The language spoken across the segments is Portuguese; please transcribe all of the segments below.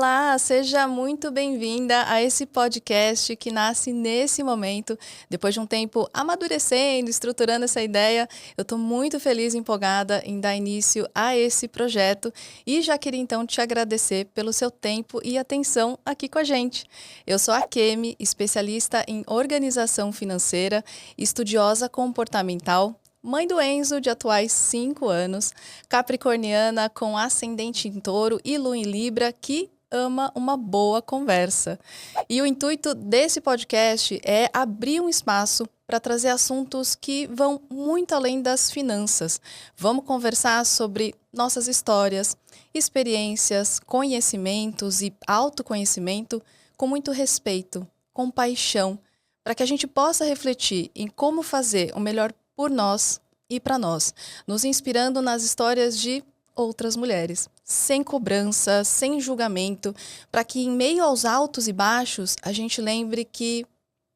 Olá, seja muito bem-vinda a esse podcast que nasce nesse momento, depois de um tempo amadurecendo, estruturando essa ideia. Eu estou muito feliz e empolgada em dar início a esse projeto e já queria então te agradecer pelo seu tempo e atenção aqui com a gente. Eu sou a Kemi, especialista em organização financeira, estudiosa comportamental, mãe do Enzo, de atuais 5 anos, capricorniana com ascendente em touro e lua em libra, que ama uma boa conversa. E o intuito desse podcast é abrir um espaço para trazer assuntos que vão muito além das finanças. Vamos conversar sobre nossas histórias, experiências, conhecimentos e autoconhecimento com muito respeito, compaixão, para que a gente possa refletir em como fazer o melhor por nós e para nós, nos inspirando nas histórias de outras mulheres, sem cobrança, sem julgamento, para que em meio aos altos e baixos a gente lembre que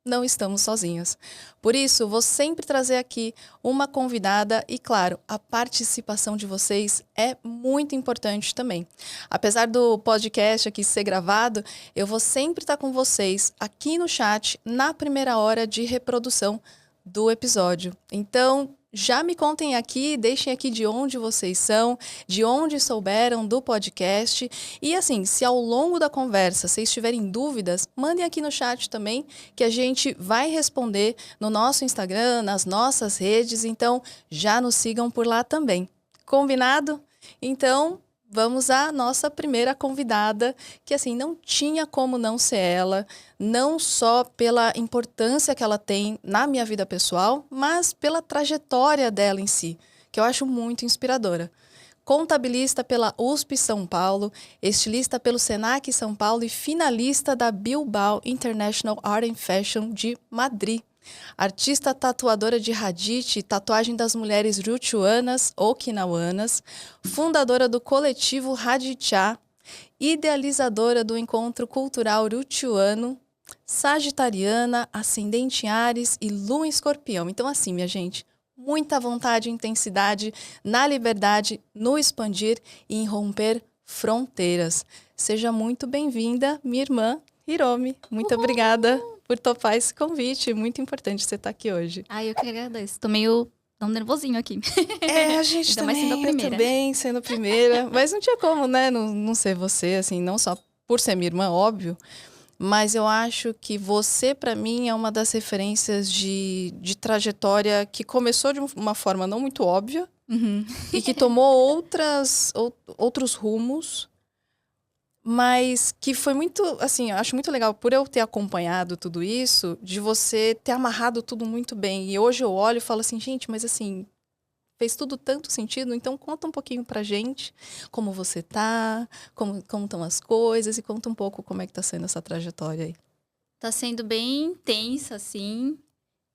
não estamos sozinhas. Por isso, vou sempre trazer aqui uma convidada e, claro, a participação de vocês é muito importante também. Apesar do podcast aqui ser gravado, eu vou sempre estar com vocês aqui no chat na primeira hora de reprodução do episódio. Então, já me contem aqui, deixem aqui de onde vocês são, de onde souberam do podcast. E assim, se ao longo da conversa vocês tiverem dúvidas, mandem aqui no chat também, que a gente vai responder no nosso Instagram, nas nossas redes. Então, já nos sigam por lá também. Combinado? Então, vamos à nossa primeira convidada, que assim, não tinha como não ser ela, não só pela importância que ela tem na minha vida pessoal, mas pela trajetória dela em si, que eu acho muito inspiradora. Contabilista pela USP São Paulo, estilista pelo Senac São Paulo e finalista da Bilbao International Art and Fashion de Madrid. Artista tatuadora de Hadith, tatuagem das mulheres Ruchuanas, Okinawanas, fundadora do coletivo Hadithá, idealizadora do encontro cultural Ruchuano, sagitariana, ascendente em Áries e lua em Escorpião. Então assim, minha gente, muita vontade e intensidade na liberdade, no expandir e em romper fronteiras. Seja muito bem-vinda, minha irmã Hiromi. Muito obrigada por topar esse convite. Muito importante você estar aqui hoje. Ai, eu que agradeço. Tô meio dando nervosinho aqui. A gente Ainda mais também, sendo a primeira. eu também, sendo a primeira. Mas não tinha como, né? Não ser você, assim, não só por ser minha irmã, óbvio. Mas eu acho que você, para mim, é uma das referências de trajetória que começou de uma forma não muito óbvia e que tomou outros rumos. Mas que foi muito, assim, eu acho muito legal, por eu ter acompanhado tudo isso, de você ter amarrado tudo muito bem. E hoje eu olho e falo assim, gente, mas assim, fez tudo tanto sentido, então conta um pouquinho pra gente como você tá, como estão as coisas e conta um pouco como é que tá sendo essa trajetória aí. Tá sendo bem intensa, assim.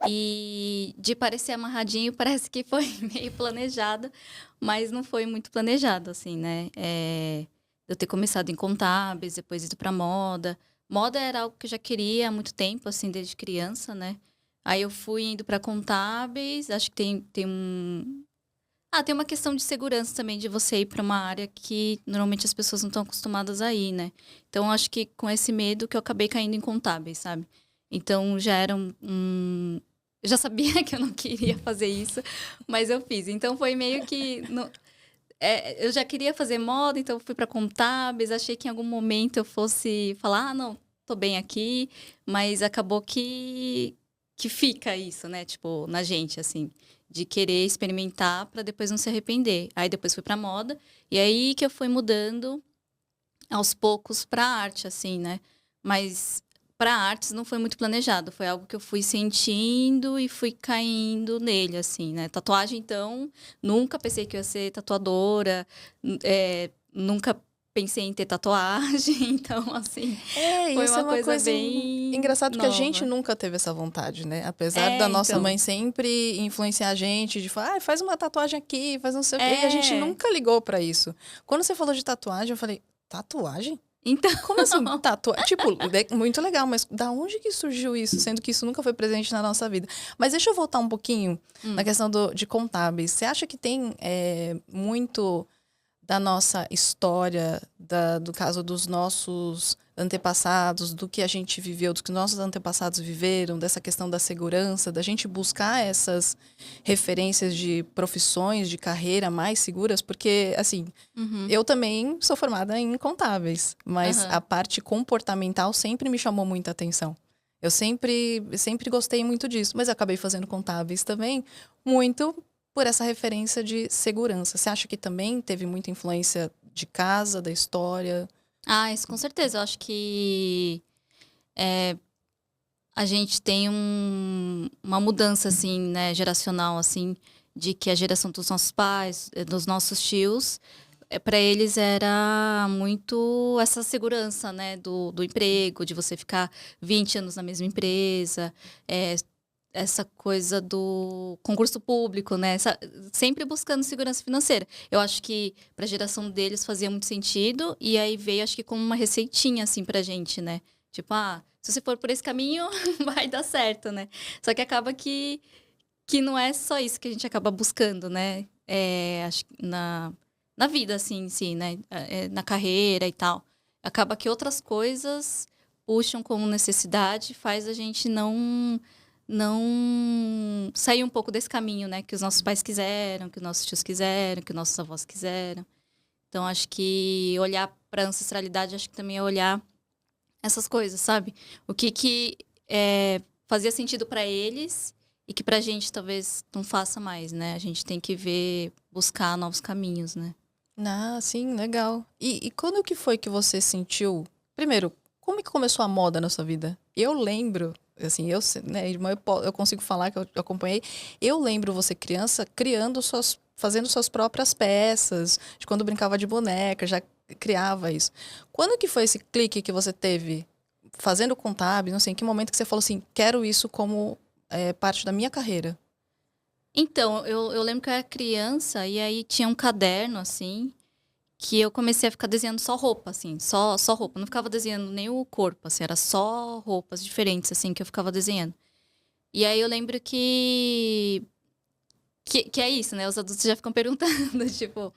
E de parecer amarradinho, parece que foi meio planejado, mas não foi muito planejado, assim, né? Eu ter começado em contábeis, depois ido pra moda. Moda era algo que eu já queria há muito tempo, assim, desde criança, né? Aí eu fui indo pra contábeis, acho que tem um... tem uma questão de segurança também, de você ir pra uma área que normalmente as pessoas não estão acostumadas a ir, né? Então, acho que com esse medo que eu acabei caindo em contábeis, sabe? Então, já era Eu já sabia que eu não queria fazer isso, mas eu fiz. Então, foi meio que... eu já queria fazer moda, então fui para contábeis. Achei que em algum momento eu fosse falar, não, tô bem aqui. Mas acabou que fica isso, né? Tipo, na gente, assim. De querer experimentar para depois não se arrepender. Aí depois fui para moda. E aí que eu fui mudando aos poucos para arte, assim, né? Mas para artes não foi muito planejado. Foi algo que eu fui sentindo e fui caindo nele, assim, né? Tatuagem, então, nunca pensei que eu ia ser tatuadora. Nunca pensei em ter tatuagem. Então, assim, foi Isso é uma coisa bem engraçado que a gente nova. nunca teve essa vontade, né? Apesar da nossa Então. mãe sempre influenciar a gente de falar, faz uma tatuagem aqui, faz não sei o quê. E a gente É. nunca ligou pra isso. Quando você falou de tatuagem, eu falei, tatuagem? Então, Como assim, tatuagem? Tipo, muito legal, mas da onde que surgiu isso? Sendo que isso nunca foi presente na nossa vida. Mas deixa eu voltar um pouquinho na questão de contábeis. Você acha que tem muito da nossa história, do caso dos nossos antepassados, do que a gente viveu, do que nossos antepassados viveram, dessa questão da segurança, da gente buscar essas referências de profissões, de carreira mais seguras, porque, assim, Uhum. eu também sou formada em contábeis, mas a Aham. parte comportamental sempre me chamou muita atenção. Eu sempre gostei muito disso, mas eu acabei fazendo contábeis também, muito por essa referência de segurança. Você acha que também teve muita influência de casa, da história? Ah, isso com certeza. Eu acho que a gente tem uma mudança, assim, né, geracional, assim, de que a geração dos nossos pais, dos nossos tios, para eles era muito essa segurança, né, do emprego, de você ficar 20 anos na mesma empresa, é, essa coisa do concurso público, né, sempre buscando segurança financeira. Eu acho que para a geração deles fazia muito sentido, e aí veio, acho que como uma receitinha, assim, pra gente, né? Tipo, se você for por esse caminho, vai dar certo, né? Só que acaba que não é só isso que a gente acaba buscando, né? Acho que na vida, assim, em si, né? Na carreira e tal. Acaba que outras coisas puxam como necessidade, faz a gente não sair um pouco desse caminho, né? Que os nossos pais quiseram, que os nossos tios quiseram, que os nossos avós quiseram. Então, acho que olhar para a ancestralidade, acho que também é olhar essas coisas, sabe? O que fazia sentido para eles e que pra gente talvez não faça mais, né? A gente tem que ver, buscar novos caminhos, né? Ah, sim, legal. E quando que foi que você sentiu... Primeiro, como é que começou a moda na sua vida? Eu lembro, assim, né, irmã, eu consigo falar que eu acompanhei. Eu lembro você criança fazendo suas próprias peças, de quando brincava de boneca, já criava isso. Quando que foi esse clique que você teve fazendo contábil, não sei, em que momento que você falou assim, quero isso como parte da minha carreira? Então, eu lembro que eu era criança e aí tinha um caderno, assim, que eu comecei a ficar desenhando só roupa, assim, só roupa. Não ficava desenhando nem o corpo, assim, era só roupas diferentes, assim, que eu ficava desenhando. E aí eu lembro que é isso, né? Os adultos já ficam perguntando, tipo,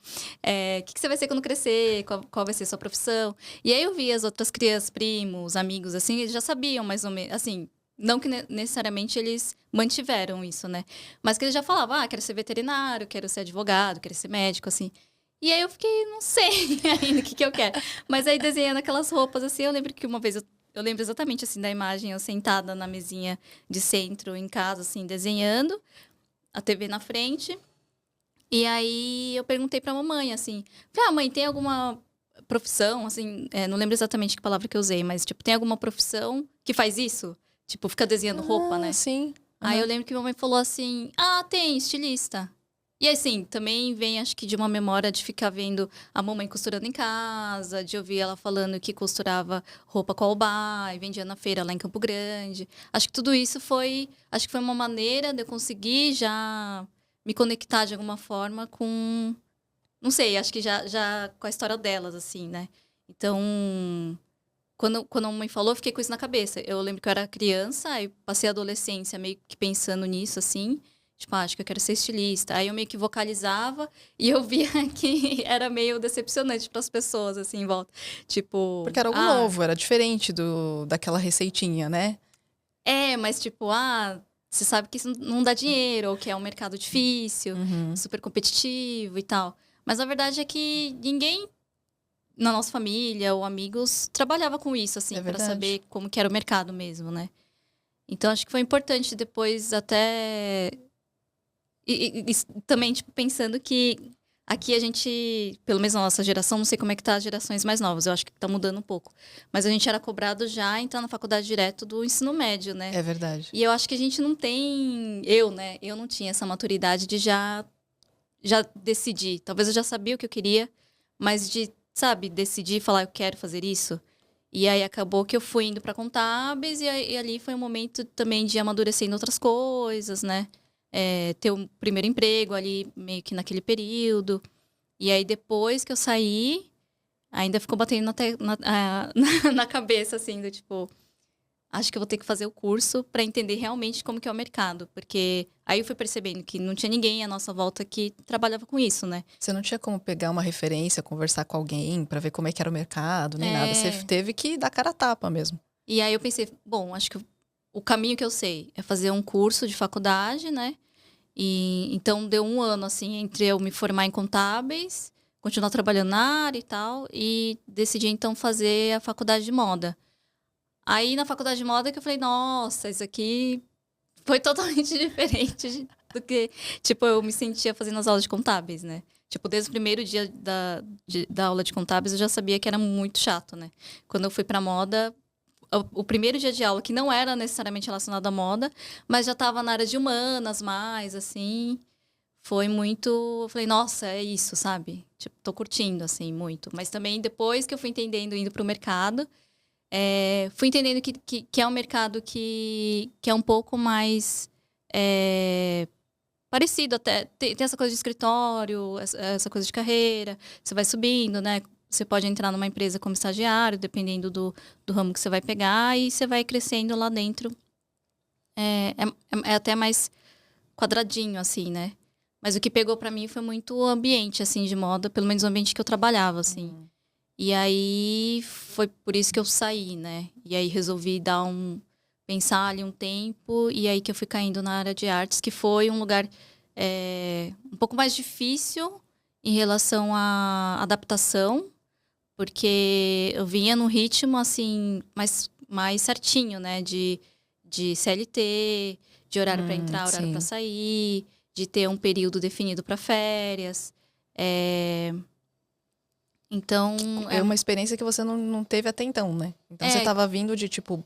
que você vai ser quando crescer? Qual vai ser a sua profissão? E aí eu vi as outras crianças, primos, amigos, assim, eles já sabiam mais ou menos, assim, não que necessariamente eles mantiveram isso, né? Mas que eles já falavam, quero ser veterinário, quero ser advogado, quero ser médico, assim. E aí eu fiquei, não sei ainda o que eu quero. Mas aí desenhando aquelas roupas, assim, eu lembro que uma vez eu lembro exatamente, assim, da imagem, eu sentada na mesinha de centro em casa, assim, desenhando a TV na frente. E aí eu perguntei pra mamãe, assim, mãe, tem alguma profissão, assim, não lembro exatamente que palavra que eu usei, mas, tipo, tem alguma profissão que faz isso? Tipo, fica desenhando roupa, Ah, né? sim. Aí eu Aham. lembro que mamãe falou assim, tem, estilista. E assim, também vem, acho que de uma memória de ficar vendo a mamãe costurando em casa, de ouvir ela falando que costurava roupa com Alba e vendia na feira lá em Campo Grande. Acho que tudo isso acho que foi uma maneira de eu conseguir já me conectar de alguma forma com, não sei, acho que já com a história delas, assim, né? Então, quando a mamãe falou, eu fiquei com isso na cabeça. Eu lembro que eu era criança, aí passei a adolescência meio que pensando nisso, assim. Tipo, acho que eu quero ser estilista. Aí eu meio que vocalizava e eu via que era meio decepcionante para as pessoas, assim, em volta. Tipo, Porque era algo novo, era diferente daquela receitinha, né? mas tipo, você sabe que isso não dá dinheiro, ou que é um mercado difícil, Uhum. super competitivo e tal. Mas a verdade é que ninguém na nossa família ou amigos trabalhava com isso, É assim, para verdade. saber como que era o mercado mesmo, né? Então, acho que foi importante depois até... E também, tipo, pensando que aqui a gente, pelo menos na nossa geração, não sei como é que tá as gerações mais novas, eu acho que tá mudando um pouco. Mas a gente era cobrado já a entrar na faculdade direto do ensino médio, né? É verdade. E eu acho que a gente não tem... Eu, né? Eu não tinha essa maturidade de já decidir. Talvez eu já sabia o que eu queria, mas de, sabe, decidir, falar, eu quero fazer isso. E aí acabou que eu fui indo para contábeis e ali foi um momento também de amadurecer em outras coisas, né? Ter um primeiro emprego ali meio que naquele período. E aí depois que eu saí, ainda ficou batendo na cabeça, assim, do tipo... Acho que eu vou ter que fazer o curso para entender realmente como que é o mercado. Porque Aí eu fui percebendo que não tinha ninguém à nossa volta que trabalhava com isso, né? Você não tinha como pegar uma referência, conversar com alguém pra ver como é que era o mercado, nem nada. Você teve que dar cara a tapa mesmo. E aí eu pensei, bom, acho que o caminho que eu sei é fazer um curso de faculdade, né? E então deu 1 ano, assim, entre eu me formar em contábeis, continuar trabalhando na área e tal, e decidi então fazer a faculdade de moda. Aí na faculdade de moda que eu falei, nossa, isso aqui foi totalmente diferente do que, tipo, eu me sentia fazendo as aulas de contábeis, né? Tipo, desde o primeiro dia da aula de contábeis, eu já sabia que era muito chato, né? Quando eu fui pra moda, o primeiro dia de aula, que não era necessariamente relacionado à moda, mas já estava na área de humanas mais, assim, foi muito... Eu falei, nossa, é isso, sabe? Tipo, tô curtindo, assim, muito. Mas também, depois que eu fui entendendo, indo pro mercado, fui entendendo que é um mercado que é um pouco mais parecido até. Tem essa coisa de escritório, essa coisa de carreira. Você vai subindo, né? Você pode entrar numa empresa como estagiário, dependendo do ramo que você vai pegar, e você vai crescendo lá dentro. É até mais quadradinho, assim, né? Mas o que pegou pra mim foi muito o ambiente, assim, de moda. Pelo menos o ambiente que eu trabalhava, assim. E aí, foi por isso que eu saí, né? E aí, resolvi pensar ali um tempo. E aí, que eu fui caindo na área de artes, que foi um lugar um pouco mais difícil em relação à adaptação. Porque eu vinha num ritmo, assim, mais certinho, né? De CLT, de horário para entrar, horário para sair, de ter um período definido para férias. Então... É uma experiência que você não teve até então, né? Então, você estava vindo de, tipo,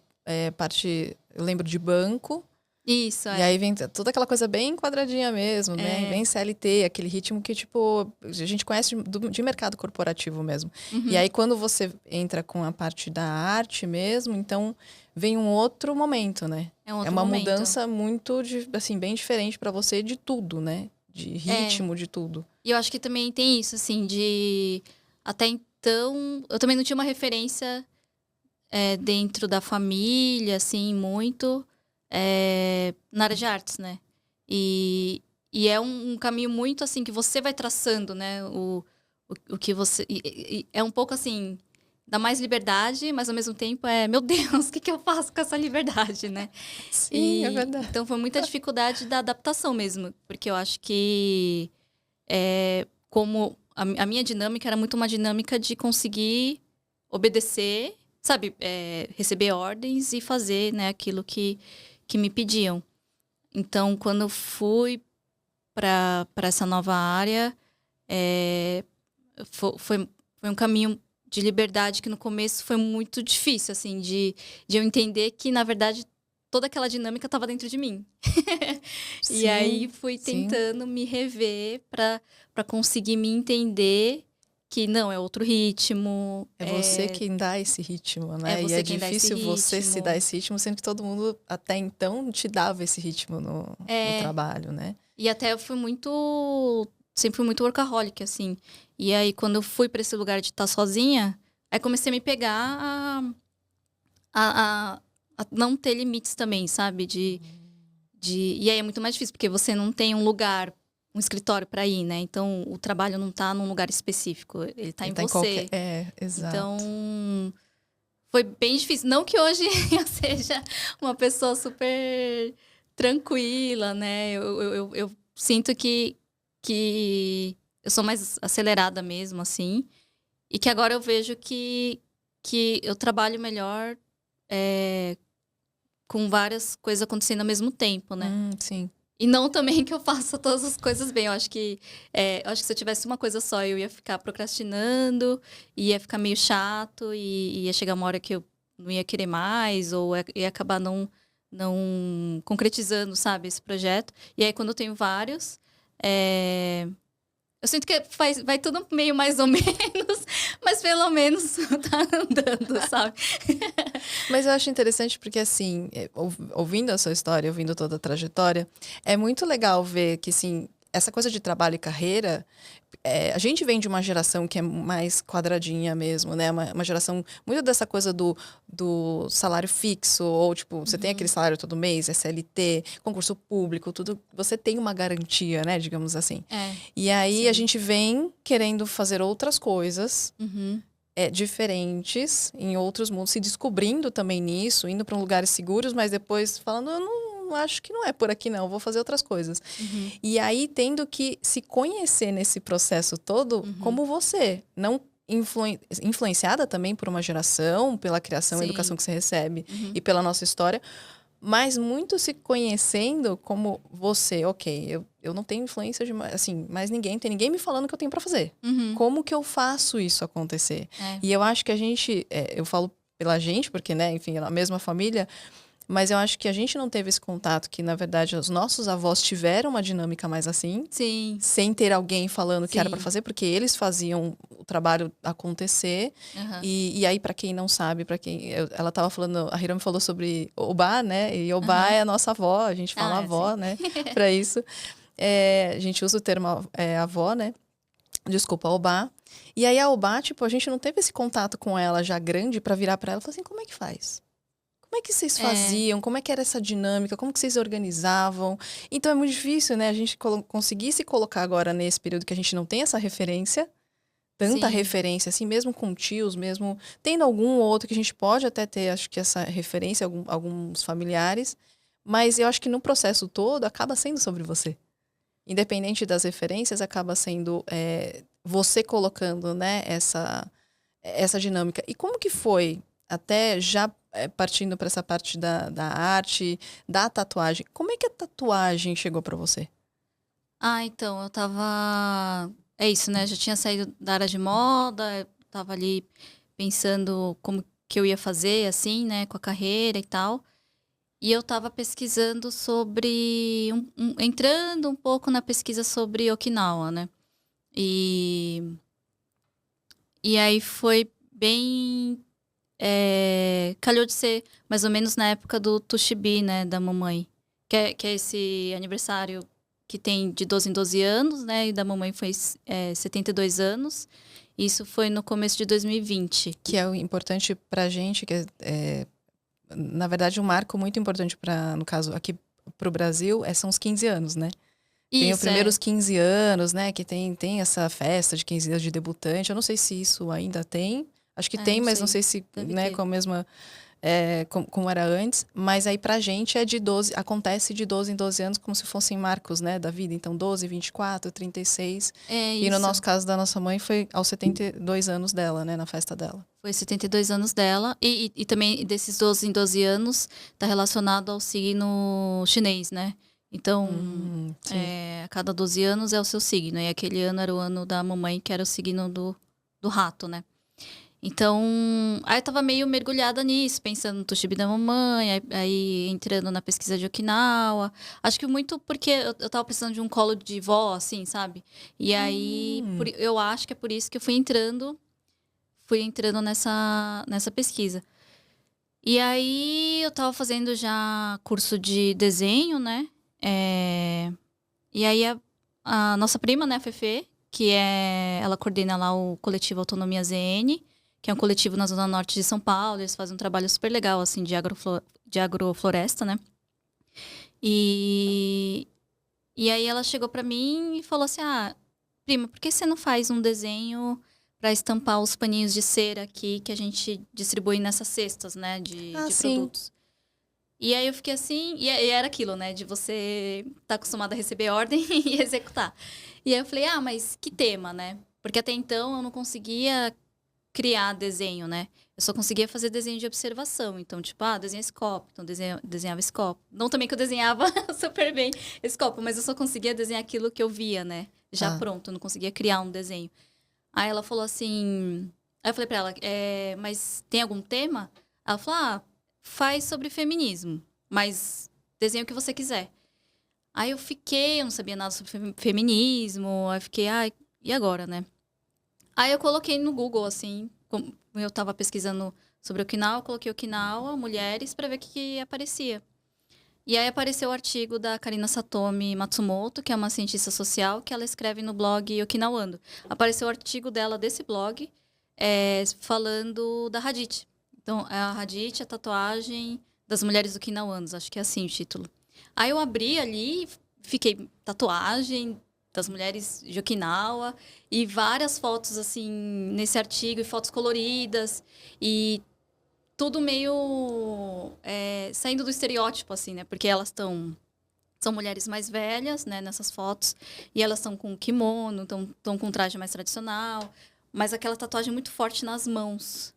parte... Eu lembro de banco. Isso, E aí vem toda aquela coisa bem quadradinha mesmo, né? Bem CLT, aquele ritmo que, tipo, a gente conhece de mercado corporativo mesmo. E aí, quando você entra com a parte da arte mesmo, então vem um outro momento, né? É um outro uma momento. mudança muito, assim, bem diferente para você de tudo, né? De ritmo, de tudo. E eu acho que também tem isso, assim, de... Até então, eu também não tinha uma referência dentro da família, assim, muito... na área de artes, né? E é um caminho muito, assim, que você vai traçando, né? O que você... é um pouco, assim, dá mais liberdade, mas ao mesmo tempo meu Deus, o que eu faço com essa liberdade, né? Sim, é verdade. Então, foi muita dificuldade da adaptação mesmo. Porque eu acho que, como a minha dinâmica era muito uma dinâmica de conseguir obedecer, sabe? Receber ordens e fazer, né, aquilo que me pediam. Então, quando eu fui para essa nova área, foi um caminho de liberdade que no começo foi muito difícil, assim, de eu entender que, na verdade, toda aquela dinâmica estava dentro de mim. E aí fui tentando me rever para conseguir me entender que não, é outro ritmo. É você quem dá esse ritmo, né? E é difícil você se dar esse ritmo, sendo que todo mundo até então te dava esse ritmo no trabalho, né? E até eu sempre fui muito workaholic, assim. E aí, quando eu fui para esse lugar de estar sozinha, aí comecei a me pegar a não ter limites também, sabe? E aí é muito mais difícil, porque você não tem um lugar, um escritório para ir, né? Então, o trabalho não tá num lugar específico, ele tá em você. Exato. Então, foi bem difícil. Não que hoje eu seja uma pessoa super tranquila, né? Eu sinto que eu sou mais acelerada mesmo, assim. E que agora eu vejo que eu trabalho melhor com várias coisas acontecendo ao mesmo tempo, né? Sim. E não também que eu faça todas as coisas bem. Eu acho que se eu tivesse uma coisa só, eu ia ficar procrastinando, ia ficar meio chato, e ia chegar uma hora que eu não ia querer mais, ou ia acabar não concretizando, sabe, esse projeto. E aí, quando eu tenho vários, eu sinto que vai tudo meio mais ou menos, mas pelo menos tá andando, sabe? Mas eu acho interessante porque, assim, ouvindo a sua história, ouvindo toda a trajetória, é muito legal ver que, assim, essa coisa de trabalho e carreira, a gente vem de uma geração que é mais quadradinha mesmo, né? Uma geração muito dessa coisa do salário fixo, ou tipo, você tem aquele salário todo mês, SLT, concurso público, tudo, você tem uma garantia, né? Digamos assim. E aí a gente vem querendo fazer outras coisas diferentes em outros mundos, se descobrindo também nisso, indo para lugares seguros, mas depois falando, eu não acho que não é por aqui não, vou fazer outras coisas. E aí tendo que se conhecer nesse processo todo como você, não influenciada também por uma geração, pela criação e educação que você recebe e pela nossa história, mas muito se conhecendo como você, ok, eu não tenho influência de assim, mais ninguém, tem ninguém me falando o que eu tenho para fazer. Como que eu faço isso acontecer? E eu acho que a gente, eu falo pela gente, porque, né, enfim, é a mesma família, mas eu acho que a gente não teve esse contato que, na verdade, os nossos avós tiveram uma dinâmica mais assim. Sim. Sem ter alguém falando que era para fazer, porque eles faziam o trabalho acontecer. E aí, para quem não sabe, ela estava falando, a Hira me falou sobre Obá, né? E Obá é a nossa avó, a gente fala avó, né? Para isso. A gente usa o termo avó, né? Desculpa, Obá. E aí a Obá, tipo, a gente não teve esse contato com ela já grande para virar para ela e falar assim, como é que faz? Como é que vocês faziam? Como é que era essa dinâmica? Como que vocês organizavam? Então é muito difícil, né? A gente conseguir se colocar agora nesse período que a gente não tem essa referência, tanta referência, assim, mesmo com tios, mesmo tendo algum outro que a gente pode até ter, acho que essa referência, alguns familiares, mas eu acho que no processo todo acaba sendo sobre você. Independente das referências, acaba sendo você colocando, né, essa dinâmica. E como que foi, até já partindo para essa parte da arte, da tatuagem, como é que a tatuagem chegou para você? Então, eu tava... É isso, né? Já tinha saído da área de moda, tava ali pensando como que eu ia fazer, assim, né? Com a carreira e tal. E eu tava pesquisando sobre... entrando um pouco na pesquisa sobre Okinawa, né? E aí foi bem... calhou de ser mais ou menos na época do Tushibi, né? Da mamãe. Que é esse aniversário que tem de 12 em 12 anos, né? E da mamãe foi 72 anos. Isso foi no começo de 2020. Que é o importante pra gente, que na verdade, um marco muito importante para, no caso, aqui pro Brasil, são os 15 anos, né? Tem os primeiros 15 anos, né? Que tem essa festa de 15 anos de debutante. Eu não sei se isso ainda tem. Acho que tem, mas não sei se, né, com a mesma... como era antes. Mas aí pra gente acontece de 12 em 12 anos como se fossem marcos, né, da vida. Então, 12, 24, 36. E no nosso caso da nossa mãe foi aos 72 anos dela, né, na festa dela. Foi 72 anos dela. E também desses 12 em 12 anos tá relacionado ao signo chinês, né? Então, a cada 12 anos é o seu signo. E aquele ano era o ano da mamãe, que era o signo do rato, né? Então, aí eu tava meio mergulhada nisso, pensando no Tushibi da mamãe, aí entrando na pesquisa de Okinawa. Acho que muito porque eu tava precisando de um colo de vó, assim, sabe? E aí, eu acho que é por isso que eu fui entrando nessa pesquisa. E aí, eu tava fazendo já curso de desenho, né? E aí, a nossa prima, né, a Fefe, ela coordena lá o coletivo Autonomia ZN, que é um coletivo na Zona Norte de São Paulo. Eles fazem um trabalho super legal, assim, de agrofloresta, né? E aí ela chegou pra mim e falou assim, prima, por que você não faz um desenho pra estampar os paninhos de cera aqui que a gente distribui nessas cestas, né, de produtos? E aí eu fiquei assim, e era aquilo, né, de você estar acostumada a receber ordem e executar. E aí eu falei, mas que tema, né? Porque até então eu não conseguia criar desenho, né? Eu só conseguia fazer desenho de observação. Então, tipo, desenha esse copo. Então, desenhava esse copo. Não também que eu desenhava super bem esse copo, mas eu só conseguia desenhar aquilo que eu via, né? Já pronto, eu não conseguia criar um desenho. Aí ela falou assim... Aí eu falei pra ela, mas tem algum tema? Ela falou, faz sobre feminismo, mas desenha o que você quiser. Aí eu não sabia nada sobre feminismo. Aí eu fiquei, e agora, né? Aí eu coloquei no Google, assim, como eu tava pesquisando sobre Okinawa, eu coloquei Okinawa, mulheres, pra ver o que aparecia. E aí apareceu o artigo da Karina Satomi Matsumoto, que é uma cientista social, que ela escreve no blog Okinawando. Apareceu o artigo dela desse blog falando da Hadith. Então, a Hadith, a tatuagem das mulheres okinawanas, acho que é assim o título. Aí eu abri ali, fiquei tatuagem das mulheres de Okinawa e várias fotos assim nesse artigo, e fotos coloridas e tudo meio saindo do estereótipo, assim, né? Porque elas são mulheres mais velhas, né, nessas fotos, e elas estão com kimono, estão com um traje mais tradicional, mas aquela tatuagem muito forte nas mãos.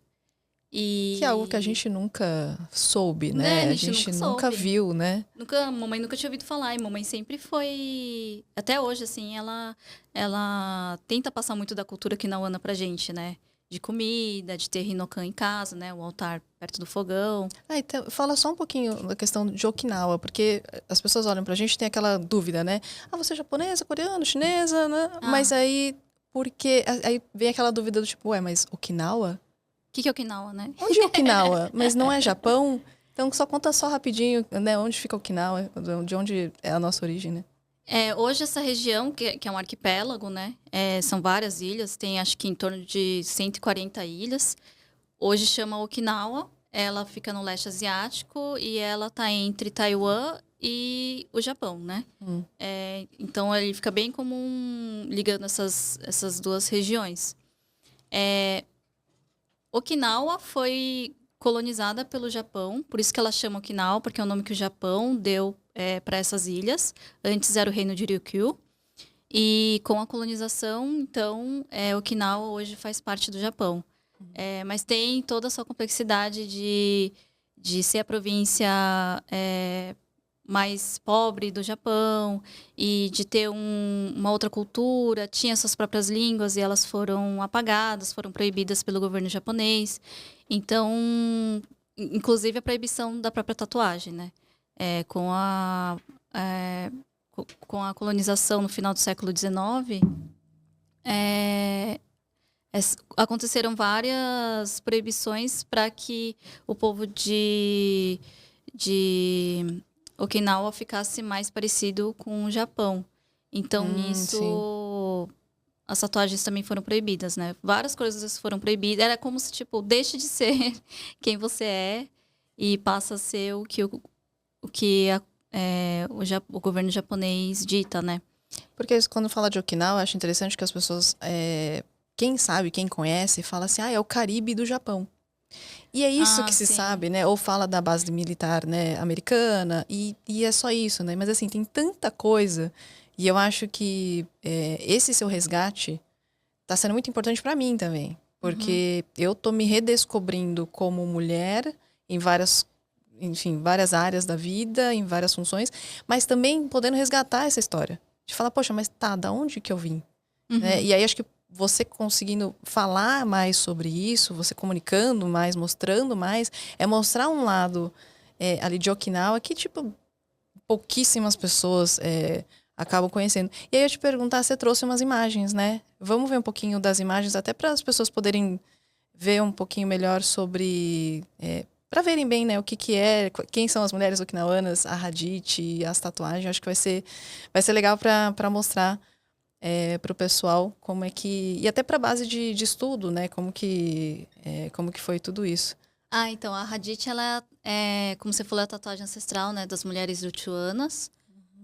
Que é algo que a E gente nunca soube, né, né? a A gente gente nunca nunca soube. viu, né? Mamãe nunca tinha ouvido falar, e mamãe sempre foi, até hoje, assim, ela tenta passar muito da cultura Kinawana pra gente, né? De comida, de ter Rinokan em casa, né? O altar perto do fogão. Ah, então, fala só um pouquinho da questão de Okinawa, porque as pessoas olham pra gente e tem aquela dúvida, né? Ah, você é japonesa, coreana, chinesa, né? Mas Ah, aí, porque... Aí vem aquela dúvida do tipo, ué, mas Okinawa? o que é Okinawa, né? Onde é Okinawa? Mas não é Japão? Então só conta só rapidinho, né? Onde fica Okinawa, de onde é a nossa origem, né? Hoje essa região, que é um arquipélago, né? São várias ilhas, tem acho que em torno de 140 ilhas. Hoje chama Okinawa, ela fica no leste asiático e ela tá entre Taiwan e o Japão, né? Hum. Então ele fica bem comum ligando essas duas regiões. Okinawa foi colonizada pelo Japão, por isso que ela chama Okinawa, porque é o nome que o Japão deu para essas ilhas. Antes era o reino de Ryukyu. E com a colonização, então, Okinawa hoje faz parte do Japão. Mas tem toda a sua complexidade de ser a província mais pobre do Japão e de ter uma outra cultura, tinha suas próprias línguas e elas foram apagadas, foram proibidas pelo governo japonês. Então, inclusive a proibição da própria tatuagem, né? Com com a colonização no final do século XIX, aconteceram várias proibições para que o povo de Okinawa ficasse mais parecido com o Japão. Então, Sim. nisso, as tatuagens também foram proibidas, né? Várias coisas foram proibidas. Era como se, tipo, deixe de ser quem você é e passa a ser o governo japonês dita, né? Porque quando fala de Okinawa, eu acho interessante que as pessoas, quem sabe, quem conhece, fala assim, ah, é o Caribe do Japão. E é isso Ah, que se sim. sabe, né? Ou fala da base militar, né, americana, e é só isso, né? Mas assim, tem tanta coisa. E eu acho que esse seu resgate tá sendo muito importante para mim também. Uhum. Porque eu tô me redescobrindo como mulher em várias, enfim, várias áreas da vida, em várias funções, mas também podendo resgatar essa história. De falar, poxa, mas tá, da onde que eu vim? Né? Uhum. E aí acho que você conseguindo falar mais sobre isso, você comunicando mais, mostrando mais, é mostrar um lado ali de Okinawa que, tipo, pouquíssimas pessoas acabam conhecendo. E aí eu te perguntar, você trouxe umas imagens, né? Vamos ver um pouquinho das imagens, até para as pessoas poderem ver um pouquinho melhor sobre... para verem bem, né, o que que é, quem são as mulheres okinawanas, a Hadith, as tatuagens. Acho que vai ser legal para mostrar para o pessoal como é que... E até para a base de estudo, né? Como que foi tudo isso. Ah, então, a Hadith, ela como você falou, é a tatuagem ancestral, né, das mulheres Uchuanas,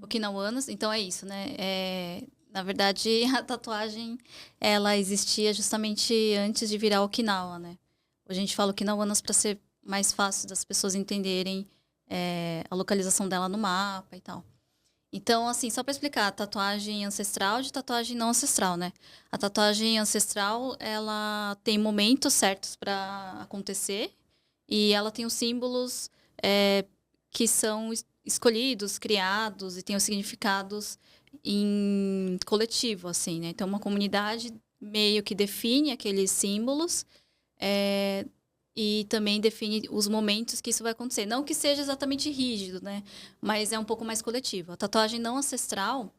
Okinawanas. Então, é isso, né? Na verdade, a tatuagem, ela existia justamente antes de virar Okinawa, né? A gente fala Okinawanas para ser mais fácil das pessoas entenderem a localização dela no mapa e tal. Então, assim, só para explicar, a tatuagem ancestral de tatuagem não ancestral, né? A tatuagem ancestral, ela tem momentos certos para acontecer e ela tem os símbolos que são escolhidos, criados e tem os significados em coletivo, assim, né? Então, uma comunidade meio que define aqueles símbolos e também define os momentos que isso vai acontecer. Não que seja exatamente rígido, né? Mas é um pouco mais coletivo. A tatuagem não ancestral,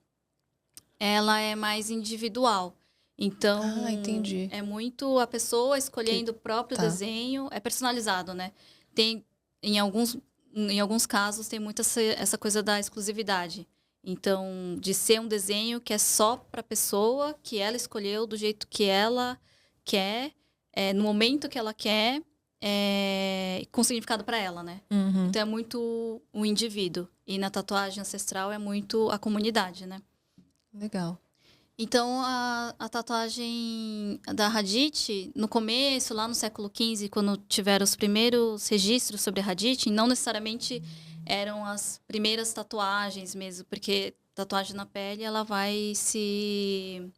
ela é mais individual. Então, Ah, entendi. é muito a pessoa Que escolhendo o próprio tá. desenho. É personalizado, né? Tem em alguns em alguns casos, tem muito essa coisa da exclusividade. Então, de ser um desenho que é só para a pessoa, que ela escolheu do jeito que ela quer, no momento que ela quer, com significado para ela, né? Uhum. Então, é muito o indivíduo. E na tatuagem ancestral é muito a comunidade, né? Legal. Então, a tatuagem da Hadith, no começo, lá no século XV, quando tiveram os primeiros registros sobre a Hadith, não necessariamente eram as primeiras tatuagens mesmo, porque tatuagem na pele, ela vai se...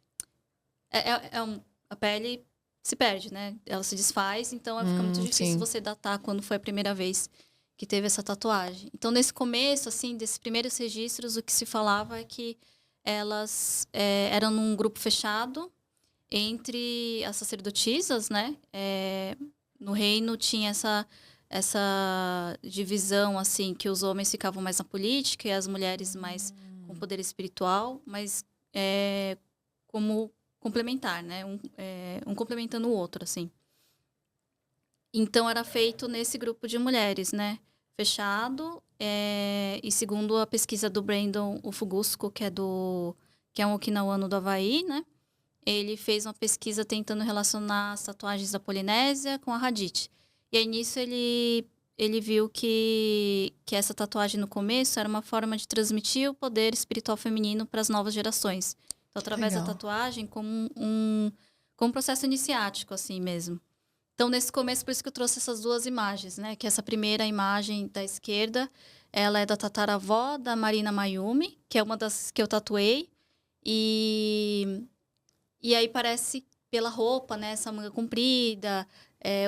a pele se perde, né? Ela se desfaz, então fica muito difícil sim. você datar quando foi a primeira vez que teve essa tatuagem. Então, nesse começo, assim, desses primeiros registros, o que se falava é que elas eram num grupo fechado entre as sacerdotisas, né? No reino tinha essa divisão, assim, que os homens ficavam mais na política e as mulheres mais com poder espiritual, mas como complementar, né? Um complementando o outro, assim. Então, era feito nesse grupo de mulheres, né? Fechado, e segundo a pesquisa do Brandon Ufugusco, que é um Okinawano do Havaí, né? Ele fez uma pesquisa tentando relacionar as tatuagens da Polinésia com a Hadith. E aí, nisso, ele viu que essa tatuagem no começo era uma forma de transmitir o poder espiritual feminino para as novas gerações. Então, através da tatuagem, como um processo iniciático, assim mesmo. Então, nesse começo, por isso que eu trouxe essas duas imagens, né? Que essa primeira imagem da esquerda, ela é da tataravó da Marina Mayumi, que é uma das que eu tatuei. E aí parece, pela roupa, né? Essa manga comprida,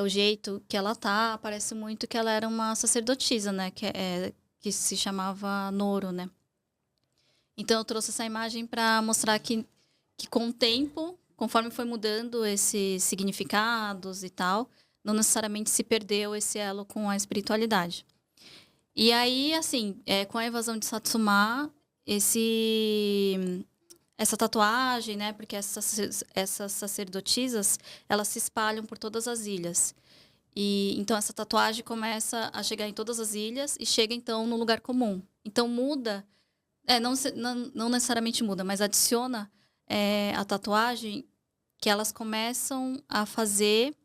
o jeito que ela tá, parece muito que ela era uma sacerdotisa, né? Que se chamava Noro, né? Então, eu trouxe essa imagem para mostrar que com o tempo, conforme foi mudando esses significados e tal, não necessariamente se perdeu esse elo com a espiritualidade. E aí, assim, com a invasão de Satsuma, essa tatuagem, né? Porque essas sacerdotisas, elas se espalham por todas as ilhas. E então, essa tatuagem começa a chegar em todas as ilhas e chega, então, no lugar comum. Então, muda... não necessariamente muda, mas adiciona a tatuagem que elas começam a fazer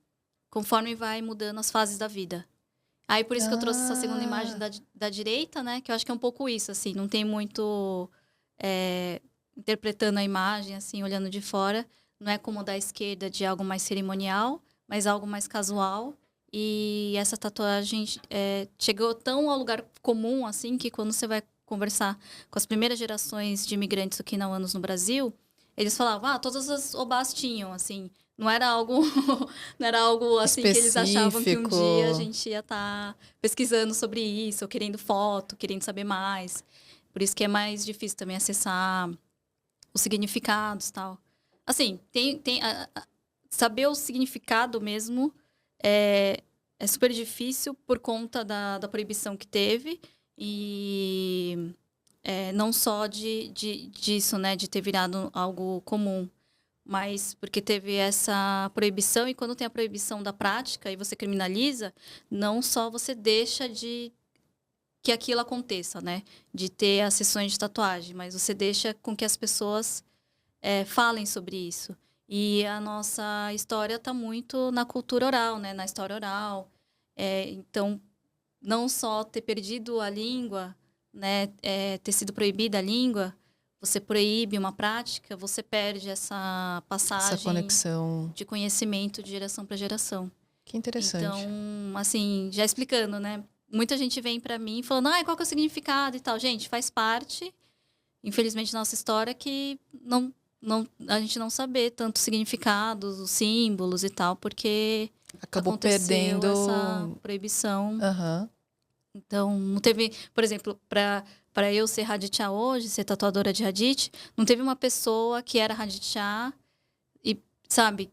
conforme vai mudando as fases da vida. Aí, por isso que eu trouxe essa segunda imagem da direita, né? Que eu acho que é um pouco isso, assim. Não tem muito... interpretando a imagem, assim, olhando de fora. Não é como da esquerda, de algo mais cerimonial, mas algo mais casual. E essa tatuagem chegou tão ao lugar comum, assim, que quando você vai conversar com as primeiras gerações de imigrantes okinawanos no Brasil, eles falavam, todas as obás tinham, assim, não era algo assim específico. Que eles achavam que um dia a gente ia estar pesquisando sobre isso, ou querendo foto, querendo saber mais. Por isso que é mais difícil também acessar os significados e tal. Assim, saber o significado mesmo é super difícil por conta da proibição que teve. E não só disso, né? De ter virado algo comum. Mas porque teve essa proibição. E quando tem a proibição da prática e você criminaliza, não só você deixa que aquilo aconteça, né? De ter as sessões de tatuagem. Mas você deixa com que as pessoas falem sobre isso. E a nossa história está muito na cultura oral, né? Na história oral. Então... não só ter perdido a língua, né, ter sido proibida a língua, você proíbe uma prática, você perde essa passagem, essa conexão de conhecimento de geração para geração. Que interessante. Então, assim, já explicando, né? Muita gente vem para mim falando, qual que é o significado e tal. Gente, faz parte, infelizmente, da nossa história que a gente não saber tanto significados, os símbolos e tal, porque... acabou aconteceu perdendo essa proibição. Uhum. Então, não teve... Por exemplo, para eu ser Hadithá hoje, ser tatuadora de Hadith, não teve uma pessoa que era Hadithá e, sabe,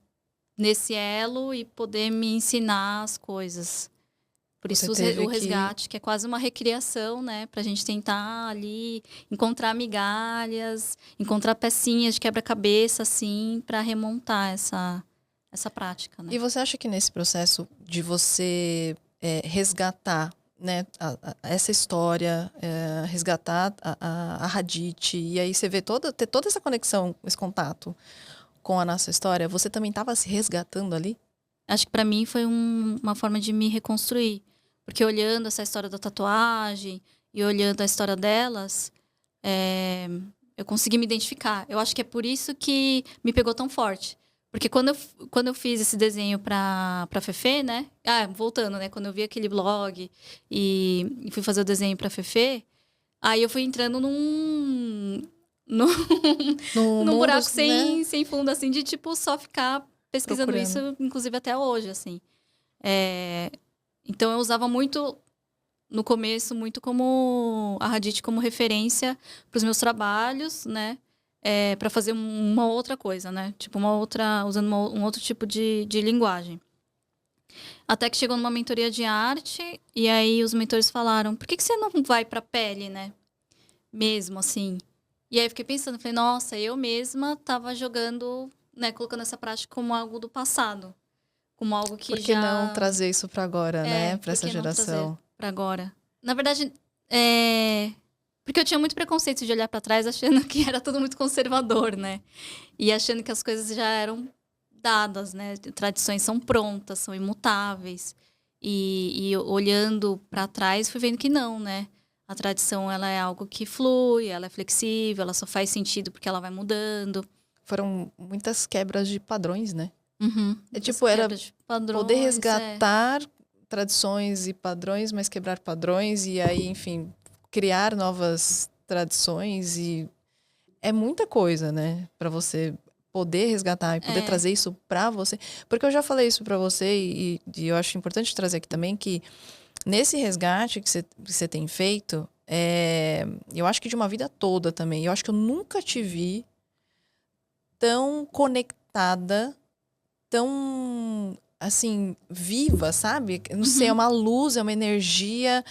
nesse elo e poder me ensinar as coisas. Por isso o resgate, que é quase uma recriação, né? Pra gente tentar ali encontrar migalhas, encontrar pecinhas de quebra-cabeça, assim, para remontar essa prática, né? E você acha que nesse processo de você resgatar né, essa história, resgatar a Hadith, e aí você vê ter toda essa conexão, esse contato com a nossa história, você também estava se resgatando ali? Acho que pra mim foi uma forma de me reconstruir. Porque olhando essa história da tatuagem e olhando a história delas, eu consegui me identificar. Eu acho que é por isso que me pegou tão forte. Porque quando eu fiz esse desenho pra Fefe, né? Voltando, né? Quando eu vi aquele blog e fui fazer o desenho pra Fefe, aí eu fui entrando num, No num mundo, buraco né? sem fundo, assim, de tipo, só ficar pesquisando Procurando. isso, inclusive até hoje, assim. Então eu usava muito, no começo, muito como a Hadith como referência para os meus trabalhos, né? Para fazer uma outra coisa, né? Tipo, usando um outro tipo de linguagem. Até que chegou numa mentoria de arte, e aí os mentores falaram, por que você não vai pra pele, né? Mesmo, assim. E aí eu fiquei pensando, falei, nossa, eu mesma tava jogando, né? Colocando essa prática como algo do passado. Como algo que Por que não já... trazer isso para agora, né? Para Por essa que não trazer geração? pra agora? Na verdade, porque eu tinha muito preconceito de olhar pra trás achando que era tudo muito conservador, né? E achando que as coisas já eram dadas, né? Tradições são prontas, são imutáveis. E olhando pra trás, fui vendo que não, né? A tradição, ela é algo que flui, ela é flexível, ela só faz sentido porque ela vai mudando. Foram muitas quebras de padrões, né? Uhum. É Muitas tipo, era quebras de poder padrões, resgatar tradições e padrões, mas quebrar padrões e aí, enfim, criar novas tradições e é muita coisa, né, para você poder resgatar e poder É. trazer isso para você. Porque eu já falei isso para você e eu acho importante trazer aqui também que nesse resgate que você tem feito, eu acho que de uma vida toda também, eu acho que eu nunca te vi tão conectada, tão assim, viva, sabe? Não sei, é Uhum. uma luz, é uma energia.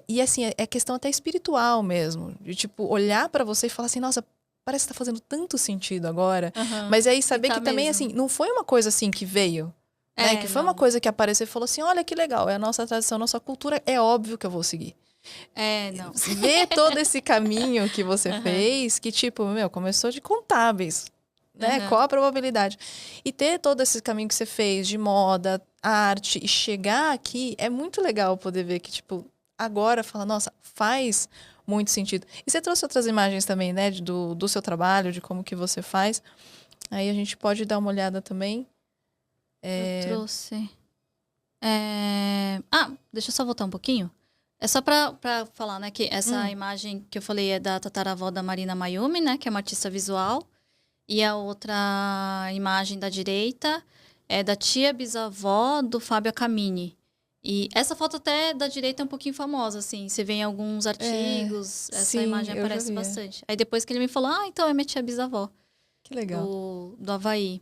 E assim, é questão até espiritual mesmo. De tipo, olhar pra você e falar assim, nossa, parece que tá fazendo tanto sentido agora. Aham. Mas aí E saber tá que também, mesmo. assim, não foi uma coisa assim que veio. Né? Que foi uma Não. coisa que apareceu e falou assim: olha que legal, é a nossa tradição, a nossa cultura, é óbvio que eu vou seguir. Não. Ver todo esse caminho que você Aham. fez, que tipo, meu, começou de contábeis, né? Qual Aham. a probabilidade? E ter todo esse caminho que você fez de moda, arte e chegar aqui é muito legal poder ver que tipo, agora fala, nossa, faz muito sentido. E você trouxe outras imagens também, né, do seu trabalho, de como que você faz. Aí a gente pode dar uma olhada também. Eu trouxe. Deixa eu só voltar um pouquinho. É só pra falar, né, que essa imagem que eu falei é da tataravó da Marina Mayumi, né, que é uma artista visual. E a outra imagem da direita é da tia bisavó do Fábio Acamini. E essa foto até da direita é um pouquinho famosa, assim. Você vê em alguns artigos, essa Sim, imagem eu já aparece vi. bastante. Aí depois que ele me falou, então é minha tia bisavó Que legal. do Havaí.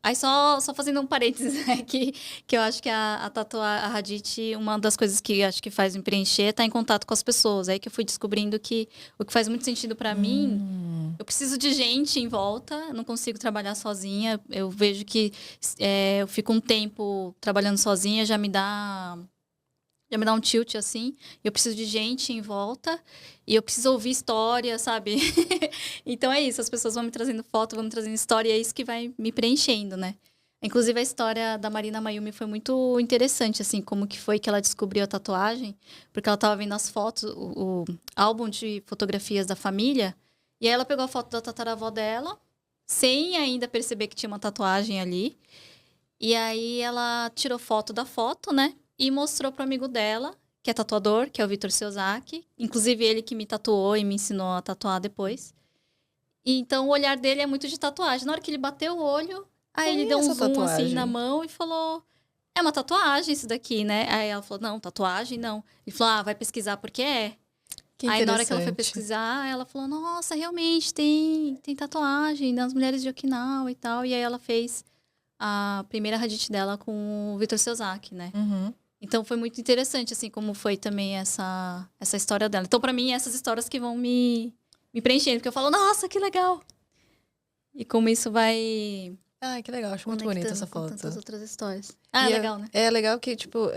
Aí só fazendo um parênteses, né, que eu acho que a tatuar a Hadith, uma das coisas que acho que faz me preencher é estar em contato com as pessoas. Aí que eu fui descobrindo que o que faz muito sentido pra mim, eu preciso de gente em volta, eu não consigo trabalhar sozinha. Eu vejo que eu fico um tempo trabalhando sozinha, já me dá um tilt, assim. Eu preciso de gente em volta e eu preciso ouvir história, sabe? Então é isso, as pessoas vão me trazendo foto, vão me trazendo história e é isso que vai me preenchendo, né? Inclusive, a história da Marina Mayumi foi muito interessante, assim, como que foi que ela descobriu a tatuagem. Porque ela estava vendo as fotos, o álbum de fotografias da família, e aí ela pegou a foto da tataravó dela, sem ainda perceber que tinha uma tatuagem ali. E aí ela tirou foto da foto, né? E mostrou pro amigo dela, que é tatuador, que é o Vitor Seozaki. Inclusive, ele que me tatuou e me ensinou a tatuar depois. E então, o olhar dele é muito de tatuagem. Na hora que ele bateu o olho, aí ele E deu um essa zoom assim na tatuagem? mão e falou: é uma tatuagem isso daqui, né? Aí ela falou: não, tatuagem não. Ele falou: vai pesquisar porque é. Que Aí na hora que ela foi interessante. pesquisar, ela falou: nossa, realmente tem tatuagem das mulheres de Okinawa e tal. E aí ela fez a primeira Hadith dela com o Vitor Seozaki, né? Uhum. Então foi muito interessante, assim, como foi também essa história dela. Então, pra mim, essas histórias que vão me preenchendo, porque eu falo, nossa, que legal! E como isso vai Que legal, acho muito bonita essa conectando com tantas foto. outras histórias. E Legal, né? é legal que, tipo,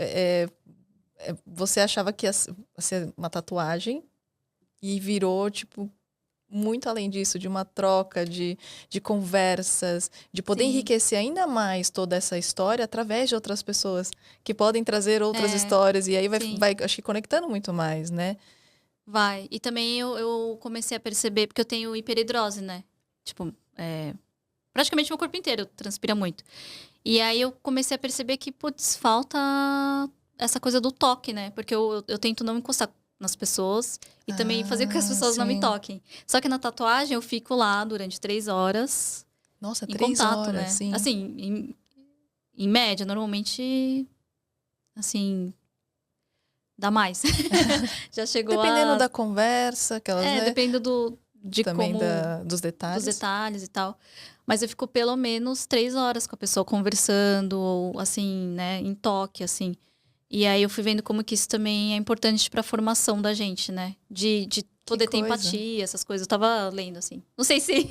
você achava que ia ser uma tatuagem e virou, tipo, muito além disso, de uma troca, de conversas, de poder Sim. enriquecer ainda mais toda essa história através de outras pessoas que podem trazer outras É, histórias. E aí sim. vai, acho que conectando muito mais, né? Vai. E também eu comecei a perceber, porque eu tenho hiperidrose, né? Tipo, praticamente meu corpo inteiro transpira muito. E aí eu comecei a perceber que, putz, falta essa coisa do toque, né? Porque eu tento não encostar nas pessoas e também fazer com que as Ah, pessoas não me sim. toquem. Só que na tatuagem eu fico lá durante 3 horas Nossa, em 3 horas, contato, né? sim. Assim, em média, normalmente, assim, dá mais. Já chegou Dependendo a. da conversa, aquelas, né? Depende de Também como. dos Dos detalhes. detalhes e tal. Mas eu fico pelo menos 3 horas com a pessoa conversando, ou assim, né, em toque, assim. E aí eu fui vendo como que isso também é importante pra formação da gente, né? De Que poder ter coisa. empatia, essas coisas. Eu tava lendo, assim. Não sei se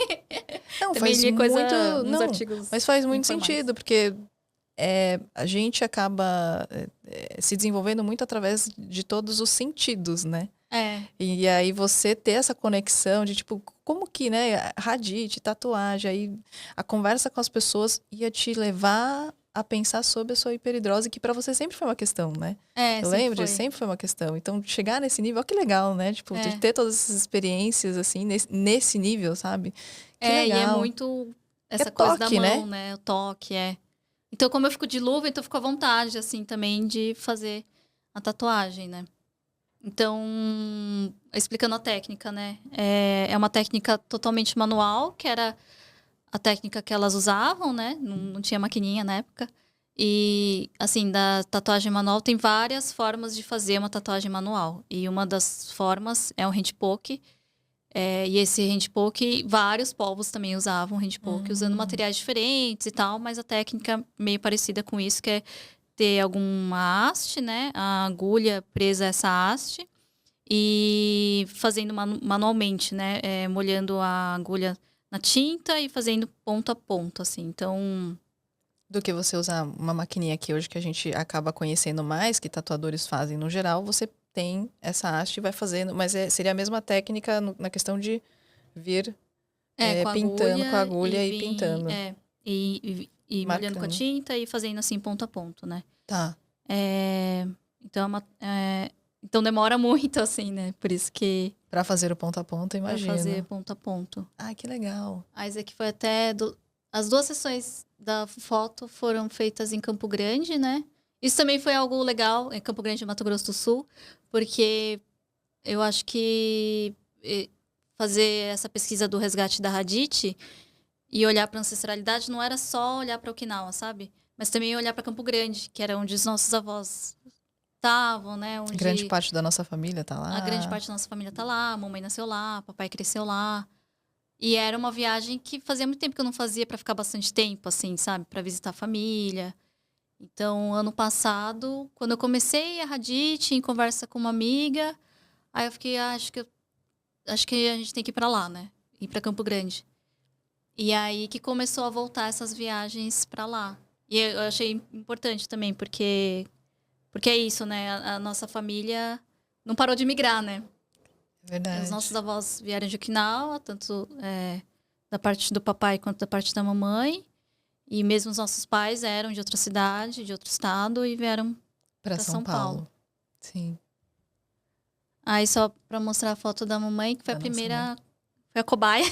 Não, também faz li coisa, muito. uns Não, artigos mas faz muito informais. sentido, porque a gente acaba se desenvolvendo muito através de todos os sentidos, né? É, E aí você ter essa conexão de tipo, como que, né? Radite, tatuagem, aí a conversa com as pessoas ia te levar a pensar sobre a sua hiperidrose, que para você sempre foi uma questão, né? Eu sempre lembro, foi. sempre foi uma questão. Então, chegar nesse nível, ó, que legal, né? Tipo, de É. ter todas essas experiências, assim, nesse nível, sabe? Que E é legal. muito É essa coisa da toque, mão, né? né? O toque, é. Então, como eu fico de luva, então eu fico à vontade, assim, também de fazer a tatuagem, né? Então, explicando a técnica, né? É uma técnica totalmente manual, que era a técnica que elas usavam, né? Não tinha maquininha na época. E, assim, da tatuagem manual, tem várias formas de fazer uma tatuagem manual. E uma das formas é o hand poke. E esse hand poke, vários povos também usavam hand poke, usando Hum, materiais diferentes e tal, mas a técnica meio parecida com isso, que é ter alguma haste, né? A agulha presa a essa haste e fazendo manualmente, né? Molhando a agulha na tinta e fazendo ponto a ponto, assim. Então, do que você usar uma maquininha que hoje que a gente acaba conhecendo mais, que tatuadores fazem no geral, você tem essa haste e vai fazendo, mas seria a mesma técnica na questão de vir com a pintando com a agulha e agulha e vim, pintando, e molhando com a marcando. tinta e fazendo assim ponto a ponto, né? Tá. É, então, então demora muito, assim, né? Por isso que Pra fazer o ponto a ponto, para fazer imagino. ponto a ponto. Ah, que legal. A Isaac foi até. As 2 sessões da foto foram feitas em Campo Grande, né? Isso também foi algo legal, em Campo Grande, Mato Grosso do Sul, porque eu acho que fazer essa pesquisa do resgate da Hadith e olhar para a ancestralidade não era só olhar para Okinawa, sabe? Mas também olhar para Campo Grande, que era onde os nossos avós estavam, né? Grande Onde parte da nossa família tá a grande lá. parte da nossa família tá lá, a mamãe nasceu lá, papai cresceu lá. E era uma viagem que fazia muito tempo que eu não fazia para ficar bastante tempo, assim, sabe? Para visitar a família. Então, ano passado, quando eu comecei a Hadith, em conversa com uma amiga, aí eu fiquei, acho que a gente tem que ir para lá, né? Ir para Campo Grande. E aí que começou a voltar essas viagens para lá. E eu achei importante também, porque é isso, né? A nossa família não parou de migrar, né? Os nossos Verdade. avós vieram de Okinawa, tanto da parte do papai quanto da parte da mamãe. E mesmo os nossos pais eram de outra cidade, de outro estado, e vieram Pra para São São Paulo. Paulo. Sim, Aí, só para mostrar a foto da mamãe, que foi a da nossa mãe. primeira, foi a cobaia.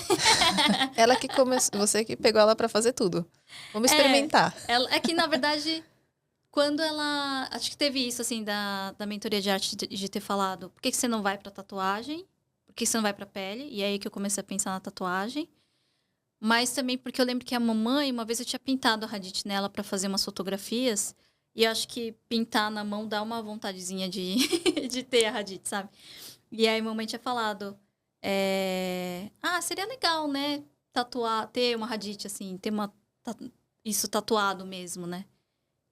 Ela que começou, você que pegou ela pra fazer tudo. Vamos É, experimentar. é que, na verdade, quando ela. Acho que teve isso, assim, da mentoria de arte, de ter falado: por que você não vai para tatuagem? Por que você não vai para pele? E aí que eu comecei a pensar na tatuagem. Mas também porque eu lembro que a mamãe, uma vez eu tinha pintado a Hadith nela para fazer umas fotografias. E eu acho que pintar na mão dá uma vontadezinha de, de ter a Hadith, sabe? E aí a mamãe tinha falado: seria legal, né? Tatuar, ter uma Hadith, assim, ter isso tatuado mesmo, né?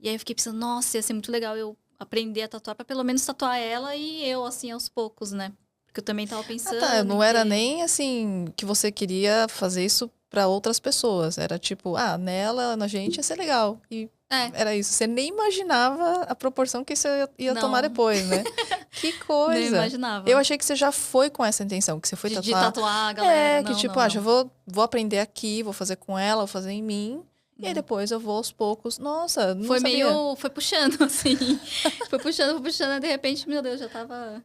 E aí eu fiquei pensando: nossa, ia ser muito legal eu aprender a tatuar pra pelo menos tatuar ela e eu, assim, aos poucos, né? Porque eu também tava Ah, tá. pensando em Não era ter. nem assim que você queria fazer isso pra outras pessoas. Era tipo, nela, na gente ia ser legal. E Era isso. Você nem imaginava a proporção que isso ia tomar Não. depois, né? Que Não coisa. imaginava. Eu achei que você já foi com essa intenção, que você foi De tatuar. tatuar a galera. Que Não, tipo, não, já não. vou aprender aqui, vou fazer com ela, vou fazer em mim. E aí Não. depois eu vou aos poucos. Nossa, não sabia. Foi puxando, assim. Foi puxando, e de repente, meu Deus, já tava...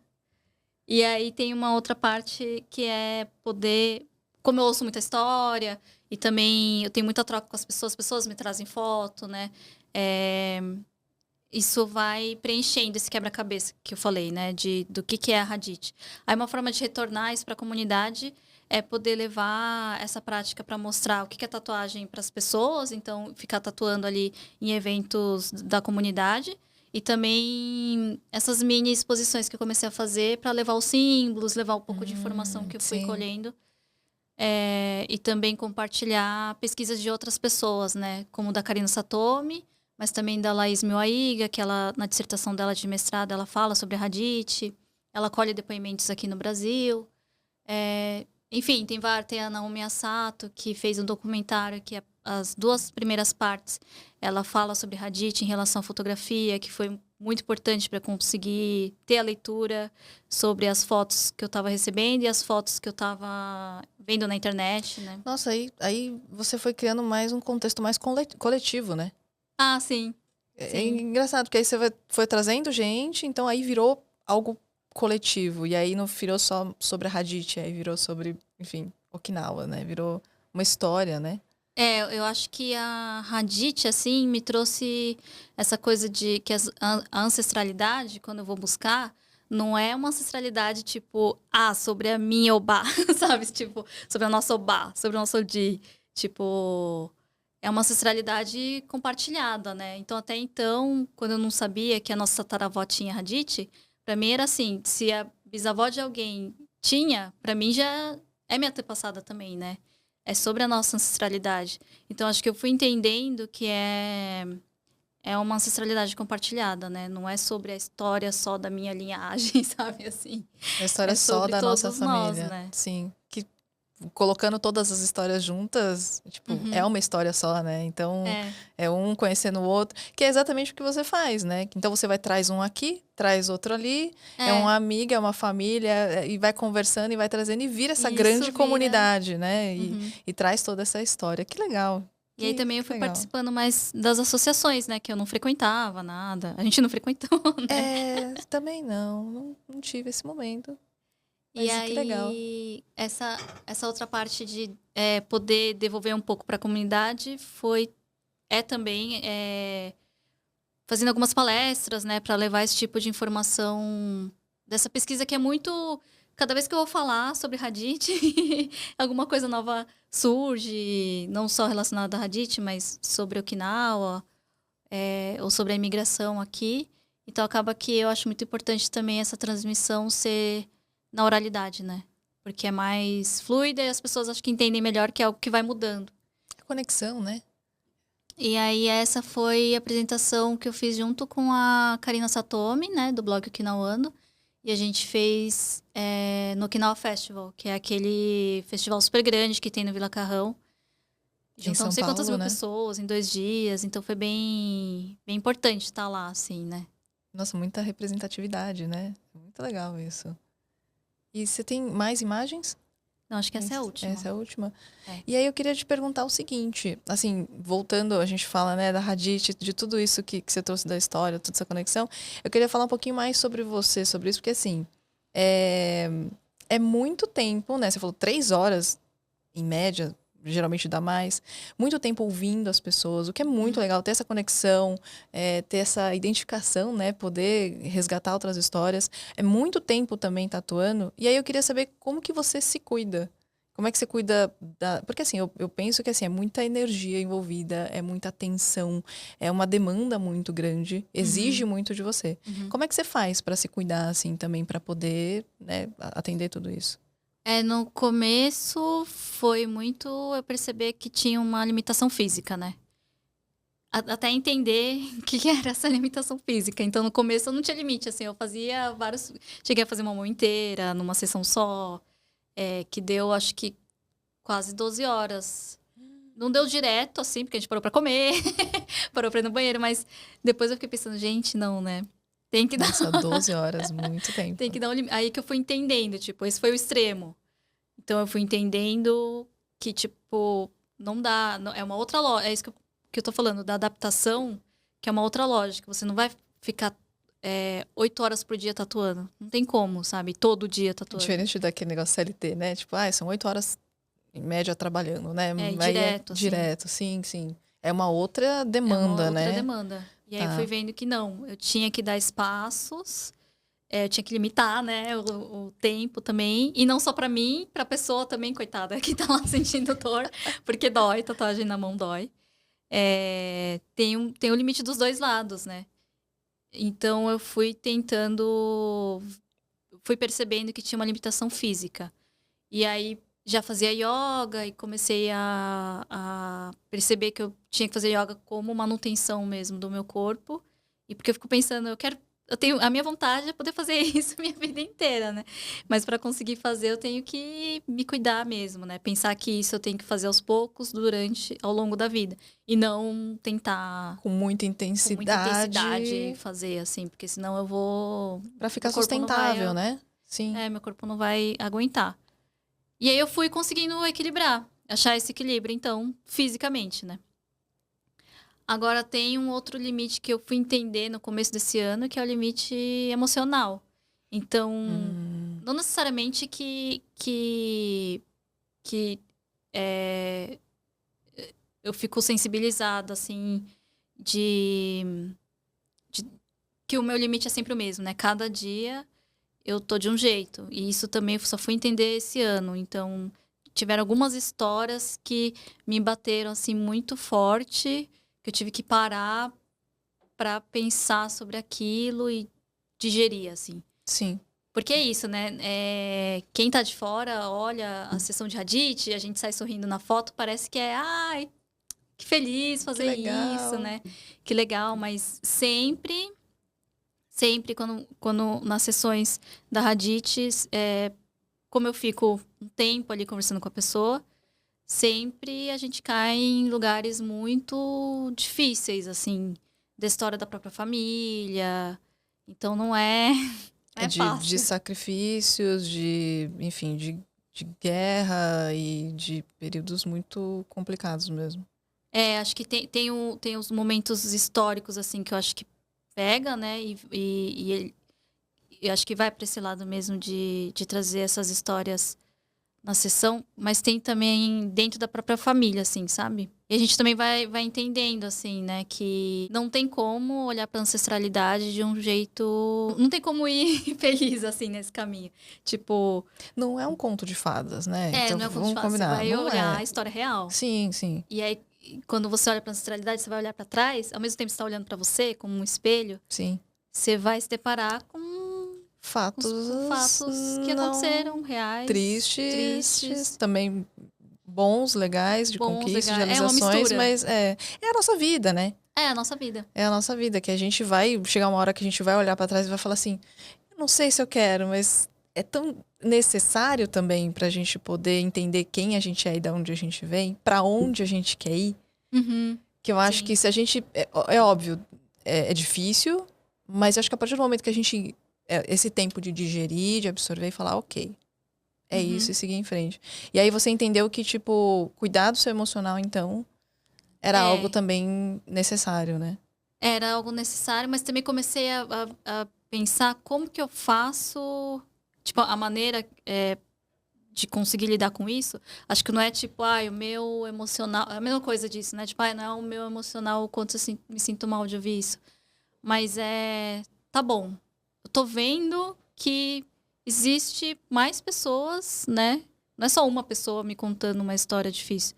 E aí tem uma outra parte que é poder... Como eu ouço muita história, e também eu tenho muita troca com as pessoas me trazem foto, né? Isso vai preenchendo esse quebra-cabeça que eu falei, né? Do que é a Hadith. Aí uma forma de retornar isso para a comunidade é poder levar essa prática para mostrar o que é tatuagem para as pessoas, então ficar tatuando ali em eventos da comunidade. E também essas mini exposições que eu comecei a fazer para levar os símbolos, levar um pouco de informação que eu fui colhendo. E também compartilhar pesquisas de outras pessoas, né? Como da Karina Satomi, mas também da Laís Mioaiga, que ela, na dissertação dela de mestrado, ela fala sobre a Hadith. Ela colhe depoimentos aqui no Brasil. Enfim, tem a Naomi Asato, que fez um documentário que as 2 primeiras partes, ela fala sobre Hadith em relação à fotografia, que foi muito importante para conseguir ter a leitura sobre as fotos que eu estava recebendo e as fotos que eu estava vendo na internet, né? Nossa, aí você foi criando mais um contexto mais coletivo, né? Ah, sim. É engraçado, porque aí você foi trazendo gente, então aí virou algo coletivo. E aí não virou só sobre a Hadith, aí virou sobre, enfim, Okinawa, né? Virou uma história, né? Eu acho que a Hadith, assim, me trouxe essa coisa de que a ancestralidade, quando eu vou buscar, não é uma ancestralidade tipo, sobre a minha Obá, sabe? Tipo, sobre a nossa Obá, sobre o nosso Odi. Tipo, é uma ancestralidade compartilhada, né? Então, até então, quando eu não sabia que a nossa tataravó tinha Hadith, pra mim era assim, se a bisavó de alguém tinha, pra mim já é minha antepassada também, né? É sobre a nossa ancestralidade. Então, acho que eu fui entendendo que é uma ancestralidade compartilhada, né? Não é sobre a história só da minha linhagem, sabe? Assim, A história só da nossa família. Nós, né? Sim. Que colocando todas as histórias juntas, tipo, é uma história só, né? Então, é um conhecendo o outro, que é exatamente o que você faz, né? Então, você vai traz um aqui, traz outro ali, é uma amiga, é uma família, e vai conversando e vai trazendo, e vira essa grande comunidade, né? E traz toda essa história. Que legal. E aí também eu fui participando mais das associações, né? Que eu não frequentava nada. A gente não frequentou, né? Também não tive esse momento. Mas e aí, que legal. essa outra parte de poder devolver um pouco para a comunidade também fazendo algumas palestras, né, para levar esse tipo de informação dessa pesquisa que é muito... Cada vez que eu vou falar sobre Hadith, alguma coisa nova surge, não só relacionada a Hadith, mas sobre Okinawa, ou sobre a imigração aqui. Então, acaba que eu acho muito importante também essa transmissão ser na oralidade, né? Porque é mais fluida e as pessoas acho que entendem melhor que é algo que vai mudando. A conexão, né? E aí, essa foi a apresentação que eu fiz junto com a Karina Satomi, né? Do blog Okinawando. E a gente fez no Okinawa Festival, que é aquele festival super grande que tem no Vila Carrão. Juntou não sei quantas mil pessoas em 2 dias. Então, foi bem importante estar lá, assim, né? Nossa, muita representatividade, né? Muito legal isso. E você tem mais imagens? Não, acho que essa é a última. Essa é a última? E aí eu queria te perguntar o seguinte, assim, voltando, a gente fala, né, da Hadith, de tudo isso que você trouxe da história, toda essa conexão, eu queria falar um pouquinho mais sobre você, sobre isso, porque assim, é muito tempo, né, você falou 3 horas, em média, geralmente dá mais, muito tempo ouvindo as pessoas, o que é muito legal, ter essa conexão, ter essa identificação, né, poder resgatar outras histórias, é muito tempo também tatuando, e aí eu queria saber como que você se cuida, como é que você cuida porque assim, eu penso que assim, é muita energia envolvida, é muita atenção, é uma demanda muito grande, exige muito de você. Como é que você faz para se cuidar assim também, para poder, né, atender tudo isso? No começo foi muito eu perceber que tinha uma limitação física, né? Até entender o que era essa limitação física. Então, no começo eu não tinha limite, assim, eu fazia vários... Cheguei a fazer uma mão inteira, numa sessão só, que deu, acho que, quase 12 horas. não deu direto, assim, porque a gente parou pra comer, parou pra ir no banheiro, mas depois eu fiquei pensando, gente, não, né? Tem que dar, Nossa, 12 horas, muito tempo. tem que dar um limite. Aí que eu fui entendendo, tipo, esse foi o extremo. Então eu fui entendendo que, tipo, não dá, é uma outra lógica, é isso que eu tô falando, da adaptação, que é uma outra lógica. Você não vai ficar 8 horas por dia tatuando. Não tem como, sabe? Todo dia tatuando. Diferente daquele negócio CLT, né? Tipo, são 8 horas em média trabalhando, né? Aí Direto, assim. Direto, sim, sim. É uma outra demanda, é uma outra né? demanda. E aí eu Tá. fui vendo que não, eu tinha que dar espaços, eu tinha que limitar, né, o tempo também. E não só pra mim, pra pessoa também, coitada, que tá lá sentindo dor, porque dói, tatuagem na mão dói. Tem o limite dos dois lados, né? Então eu fui percebendo que tinha uma limitação física. E aí já fazia yoga e comecei a perceber que eu tinha que fazer yoga como manutenção mesmo do meu corpo. E porque eu fico pensando, a minha vontade é poder fazer isso a minha vida inteira, né? Mas para conseguir fazer, eu tenho que me cuidar mesmo, né? Pensar que isso eu tenho que fazer aos poucos ao longo da vida. E não tentar Com muita com muita intensidade. intensidade fazer, assim, porque senão eu vou. Pra ficar Meu corpo não vai- sustentável, né? Sim. meu corpo não vai aguentar. E aí eu fui conseguindo equilibrar, achar esse equilíbrio, então, fisicamente, né? Agora tem um outro limite que eu fui entender no começo desse ano, que é o limite emocional. Então, não necessariamente que eu fico sensibilizada, assim, de que o meu limite é sempre o mesmo, né? Cada dia eu tô de um jeito. E isso também eu só fui entender esse ano. Então, tiveram algumas histórias que me bateram, assim, muito forte, que eu tive que parar para pensar sobre aquilo e digerir, assim. Sim. Porque é isso, né? Quem tá de fora olha a sessão de Hadith, a gente sai sorrindo na foto, parece que ai, que feliz fazer Que legal. isso, né? Que legal, mas sempre quando nas sessões da Hadith, como eu fico um tempo ali conversando com a pessoa, sempre a gente cai em lugares muito difíceis, assim, da história da própria família. Então não é De fácil. sacrifícios, enfim, de guerra e de períodos muito complicados mesmo. Acho que tem os momentos históricos, assim, que eu acho que pega, né? E acho que vai para esse lado mesmo de trazer essas histórias na sessão, mas tem também dentro da própria família, assim, sabe? E a gente também vai entendendo, assim, né, que não tem como olhar para ancestralidade de um jeito. Não tem como ir feliz, assim, nesse caminho. Tipo. Não é um conto de fadas, né? Então Não é um conto de vamos fadas. Você combinar. vai Não olhar é. a história real. Sim, sim. E aí, quando você olha para ancestralidade, você vai olhar para trás, ao mesmo tempo que você tá olhando para você, como um espelho, Sim. você vai se deparar com Fatos que aconteceram, reais. tristes, também bons, legais, de conquistas, de legais. É uma realizações, mistura. mas é a nossa vida, né? É a nossa vida. É a nossa vida, que a gente vai chegar uma hora que a gente vai olhar pra trás e vai falar assim, eu não sei se eu quero, mas é tão necessário também pra gente poder entender quem a gente é e de onde a gente vem, pra onde a gente quer ir, Uhum. que eu acho Sim. que se a gente é óbvio, é difícil, mas eu acho que a partir do momento que a gente esse tempo de digerir, de absorver e falar, ok, é isso, e seguir em frente. E aí você entendeu que, tipo, cuidar do seu emocional, então, era algo também necessário, né? Era algo necessário, mas também comecei a pensar como que eu faço, tipo, a maneira de conseguir lidar com isso. Acho que não é tipo, o meu emocional, é a mesma coisa disso, né? Tipo, não é o meu emocional o quanto eu me sinto mal de ouvir isso. Mas tá bom. Eu tô vendo que existe mais pessoas, né? Não é só uma pessoa me contando uma história difícil.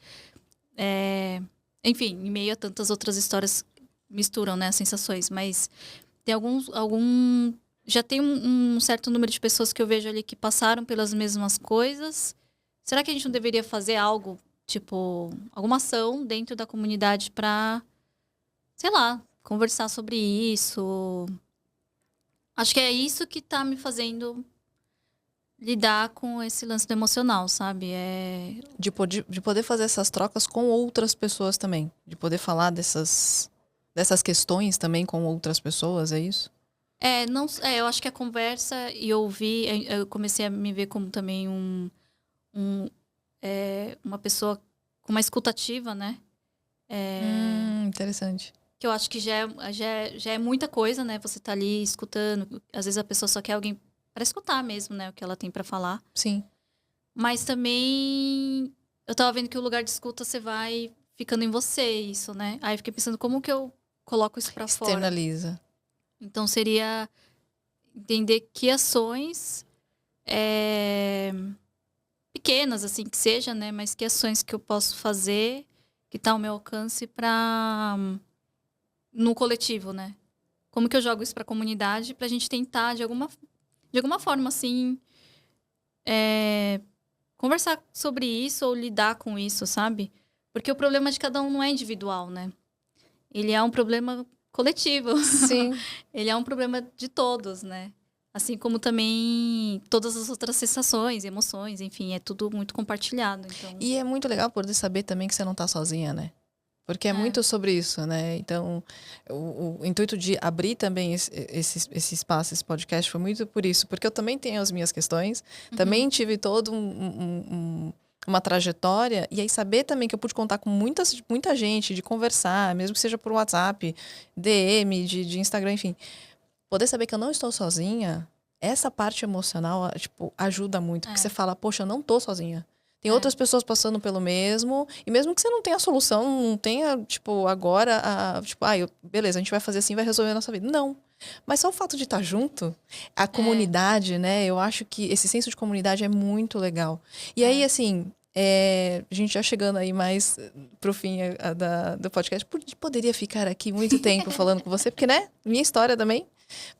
Enfim, em meio a tantas outras histórias misturam, né, as sensações. Mas tem já tem um certo número de pessoas que eu vejo ali que passaram pelas mesmas coisas. Será que a gente não deveria fazer algo, tipo, alguma ação dentro da comunidade para, sei lá, conversar sobre isso? Acho que é isso que tá me fazendo lidar com esse lance do emocional, sabe? De poder fazer essas trocas com outras pessoas também. De poder falar dessas questões também com outras pessoas, é isso? Não, eu acho que a conversa e ouvir, eu comecei a me ver como também uma pessoa com uma escutativa, né? Interessante. Que eu acho que já é muita coisa, né? Você tá ali escutando. Às vezes a pessoa só quer alguém para escutar mesmo, né? O que ela tem para falar. Sim. Mas também eu tava vendo que o lugar de escuta você vai ficando em você, isso, né? Aí eu fiquei pensando como que eu coloco isso para fora. Externaliza. Então seria entender que ações pequenas, assim, que seja, né? Mas que ações que eu posso fazer, que tá ao meu alcance para no coletivo, né? Como que eu jogo isso para a comunidade pra gente tentar, de alguma forma, assim, conversar sobre isso ou lidar com isso, sabe? Porque o problema de cada um não é individual, né? Ele é um problema coletivo. Sim. Ele é um problema de todos, né? Assim como também todas as outras sensações, emoções, enfim, é tudo muito compartilhado. Então... E é muito legal poder saber também que você não tá sozinha, né? Porque é muito sobre isso, né? Então, o intuito de abrir também esse espaço, esse podcast, foi muito por isso. Porque eu também tenho as minhas questões, também tive todo uma trajetória. E aí saber também que eu pude contar com muita gente, de conversar, mesmo que seja por WhatsApp, DM, de Instagram, enfim. Poder saber que eu não estou sozinha, essa parte emocional, tipo, ajuda muito. Porque você fala, poxa, eu não tô sozinha. Tem outras pessoas passando pelo mesmo. E mesmo que você não tenha a solução, não tenha, tipo, agora, beleza, a gente vai fazer assim, vai resolver a nossa vida. Não. Mas só o fato de estar junto, a comunidade, né? Eu acho que esse senso de comunidade é muito legal. E aí, assim, a gente já chegando aí mais pro fim do podcast, poderia ficar aqui muito tempo falando com você, porque, né? Minha história também.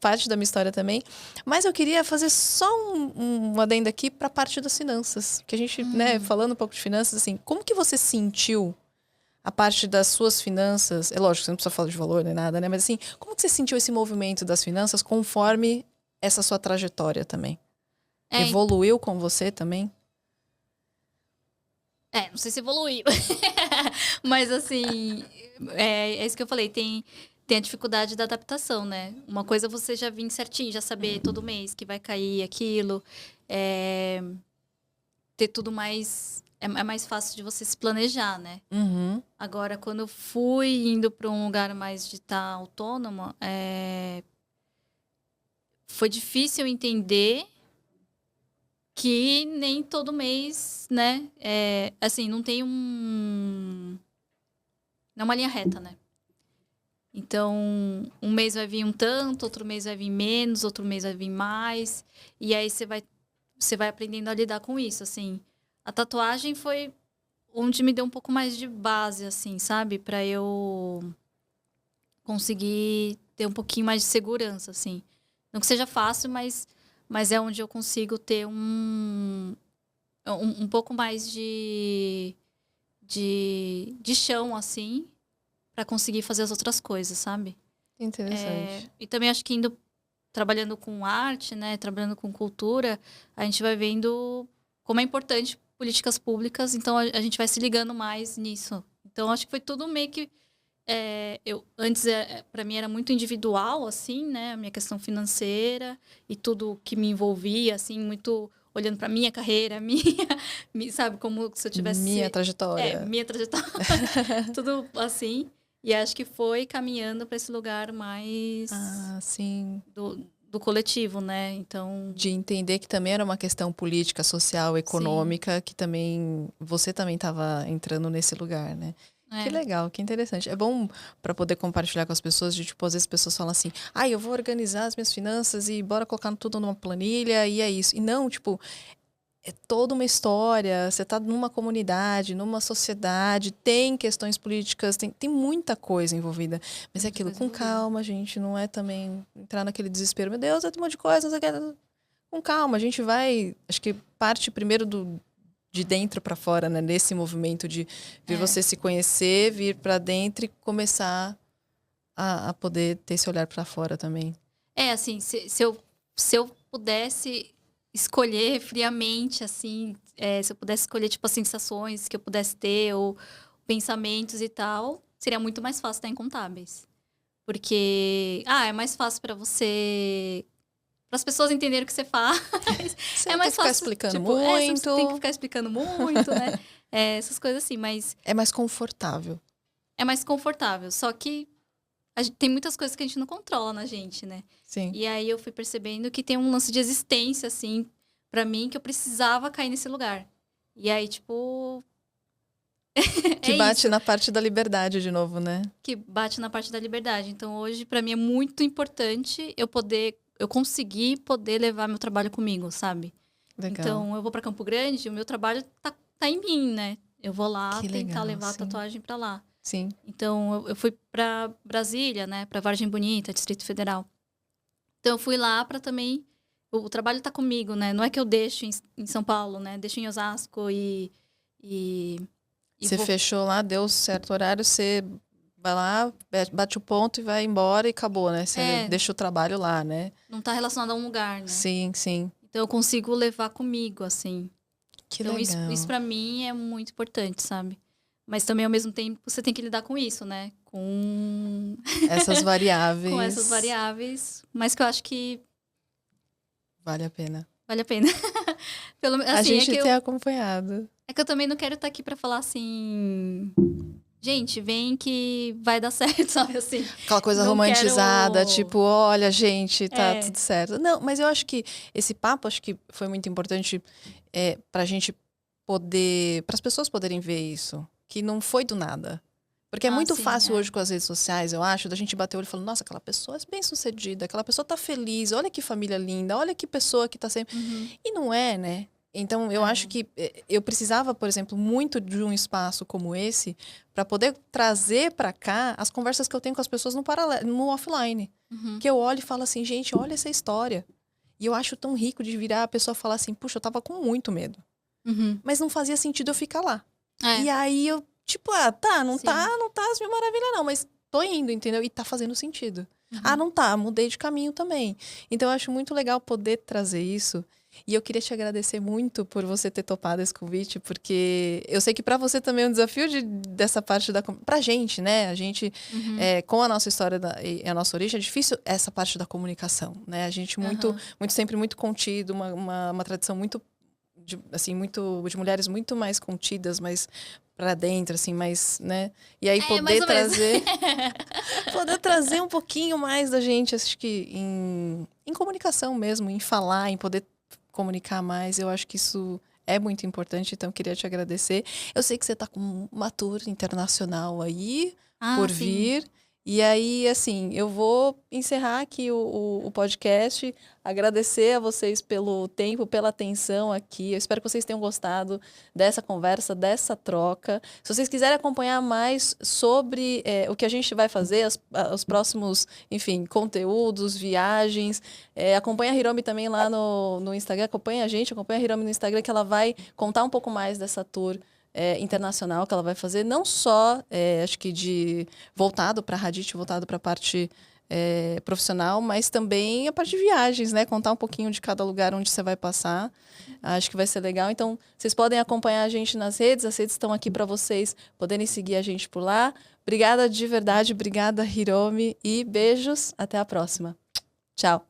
Parte da minha história também. Mas eu queria fazer só um adendo aqui para a parte das finanças. Que a gente, né, falando um pouco de finanças, assim, como que você sentiu a parte das suas finanças? É lógico, você não precisa falar de valor nem nada, né? Mas assim, como que você sentiu esse movimento das finanças conforme essa sua trajetória também? Evoluiu com você também? Não sei se evoluiu. Mas assim, é isso que eu falei, tem a dificuldade da adaptação, né? Uma coisa é você já vir certinho, já saber todo mês que vai cair aquilo. Ter tudo mais... É mais fácil de você se planejar, né? Uhum. Agora, quando eu fui indo para um lugar mais de estar autônoma, foi difícil entender que nem todo mês, né? Assim, não tem não é uma linha reta, né? Então, um mês vai vir um tanto, outro mês vai vir menos, outro mês vai vir mais. E aí você vai aprendendo a lidar com isso, assim. A tatuagem foi onde me deu um pouco mais de base, assim, sabe? Pra eu conseguir ter um pouquinho mais de segurança, assim. Não que seja fácil, mas é onde eu consigo ter um pouco mais de chão, assim, para conseguir fazer as outras coisas, sabe? Interessante. E também acho que trabalhando com arte, né, trabalhando com cultura, a gente vai vendo como é importante políticas públicas, então a gente vai se ligando mais nisso. Então acho que foi tudo meio que antes para mim era muito individual, assim, né, a minha questão financeira e tudo que me envolvia, assim, muito olhando para minha carreira, sabe, como se eu tivesse minha trajetória, tudo assim. E acho que foi caminhando para esse lugar mais sim. do coletivo, né? Então... De entender que também era uma questão política, social, econômica, sim, que também você também estava entrando nesse lugar, né? Que legal, que interessante. É bom para poder compartilhar com as pessoas, de tipo, às vezes as pessoas falam assim, eu vou organizar as minhas finanças e bora colocar tudo numa planilha e é isso. E não, tipo, é toda uma história, você está numa comunidade, numa sociedade, tem questões políticas, tem muita coisa envolvida. Mas é aquilo, com calma, gente, não é também entrar naquele desespero. Meu Deus, tem um monte de coisa, não sei o que. Com calma, a gente vai... Acho que parte primeiro de dentro para fora, né? Nesse movimento de vir você se conhecer, vir para dentro e começar a poder ter esse olhar para fora também. Assim, se eu pudesse escolher friamente, assim, se eu pudesse escolher, tipo, as sensações que eu pudesse ter, ou pensamentos e tal, seria muito mais fácil estar em contábeis. Porque, é mais fácil para você... Para as pessoas entenderem o que você faz. Você É não tem mais que ficar fácil, explicando tipo, você muito. não tem que ficar explicando muito, né? Essas coisas assim, mas É mais confortável. é mais confortável. Só que tem muitas coisas que a gente não controla na gente, né? Sim. E aí eu fui percebendo que tem um lance de existência, assim, pra mim, que eu precisava cair nesse lugar. E aí, tipo, Que é bate isso na parte da liberdade de novo, né? que bate na parte da liberdade. Então, hoje, pra mim, é muito importante eu conseguir poder levar meu trabalho comigo, sabe? Legal. Então, eu vou pra Campo Grande, o meu trabalho tá em mim, né? Eu vou lá Que tentar legal, levar a sim. tatuagem pra lá. Sim. Então, eu fui pra Brasília, né? Pra Vargem Bonita, Distrito Federal. Então, eu fui lá pra também... O trabalho tá comigo, né? Não é que eu deixo em São Paulo, né? Deixo em Osasco e Você vou... fechou lá, deu certo horário, você vai lá, bate o ponto e vai embora e acabou, né? Você deixa o trabalho lá, né? Não tá relacionado a um lugar, né? Sim, sim. Então, eu consigo levar comigo, assim. Que Então, legal. isso pra mim é muito importante, sabe? Mas também, ao mesmo tempo, você tem que lidar com isso, né? Com Essas variáveis. com essas variáveis. Mas que eu acho que Vale a pena. vale a pena. Assim, A gente tem acompanhado. É que eu também não quero estar aqui pra falar assim... Gente, vem que vai dar certo, sabe? Assim, Aquela coisa não romantizada, quero... tipo, olha, gente, tá tudo certo. Não, mas eu acho que esse papo, acho que foi muito importante pra gente poder... Para as pessoas poderem ver isso. Que não foi do nada. Porque é muito fácil hoje com as redes sociais, eu acho, da gente bater o olho e falar, nossa, aquela pessoa é bem-sucedida, aquela pessoa tá feliz, olha que família linda, olha que pessoa que tá sempre... E não é, né? Então, eu acho que eu precisava, por exemplo, muito de um espaço como esse para poder trazer para cá as conversas que eu tenho com as pessoas no paralelo, no offline. Que eu olho e falo assim, gente, olha essa história. E eu acho tão rico de virar a pessoa falar assim, puxa, eu tava com muito medo. Mas não fazia sentido eu ficar lá. E aí eu, tipo, não tá as mil maravilhas não, mas tô indo, entendeu? E tá fazendo sentido. Não tá, mudei de caminho também. Então eu acho muito legal poder trazer isso. E eu queria te agradecer muito por você ter topado esse convite, porque eu sei que para você também é um desafio dessa parte pra gente, né? A gente, com a nossa história e a nossa origem, é difícil essa parte da comunicação, né? A gente muito sempre muito contido, uma tradição muito de mulheres muito mais contidas, mais para dentro, assim, mais, né? E aí poder trazer um pouquinho mais da gente, acho que em comunicação mesmo, em falar, em poder comunicar mais, eu acho que isso é muito importante, então queria te agradecer. Eu sei que você está com uma tour internacional aí por vir. E aí, assim, eu vou encerrar aqui o podcast, agradecer a vocês pelo tempo, pela atenção aqui. Eu espero que vocês tenham gostado dessa conversa, dessa troca. Se vocês quiserem acompanhar mais sobre o que a gente vai fazer, os próximos, enfim, conteúdos, viagens, acompanha a Hiromi também lá no Instagram, acompanha a Hiromi no Instagram, que ela vai contar um pouco mais dessa tour internacional que ela vai fazer, não só, acho que voltado para a Radit, voltado para a parte profissional, mas também a parte de viagens, né? Contar um pouquinho de cada lugar onde você vai passar. Acho que vai ser legal. Então, vocês podem acompanhar a gente nas redes, as redes estão aqui para vocês poderem seguir a gente por lá. Obrigada de verdade, obrigada, Hiromi, e beijos, até a próxima. Tchau.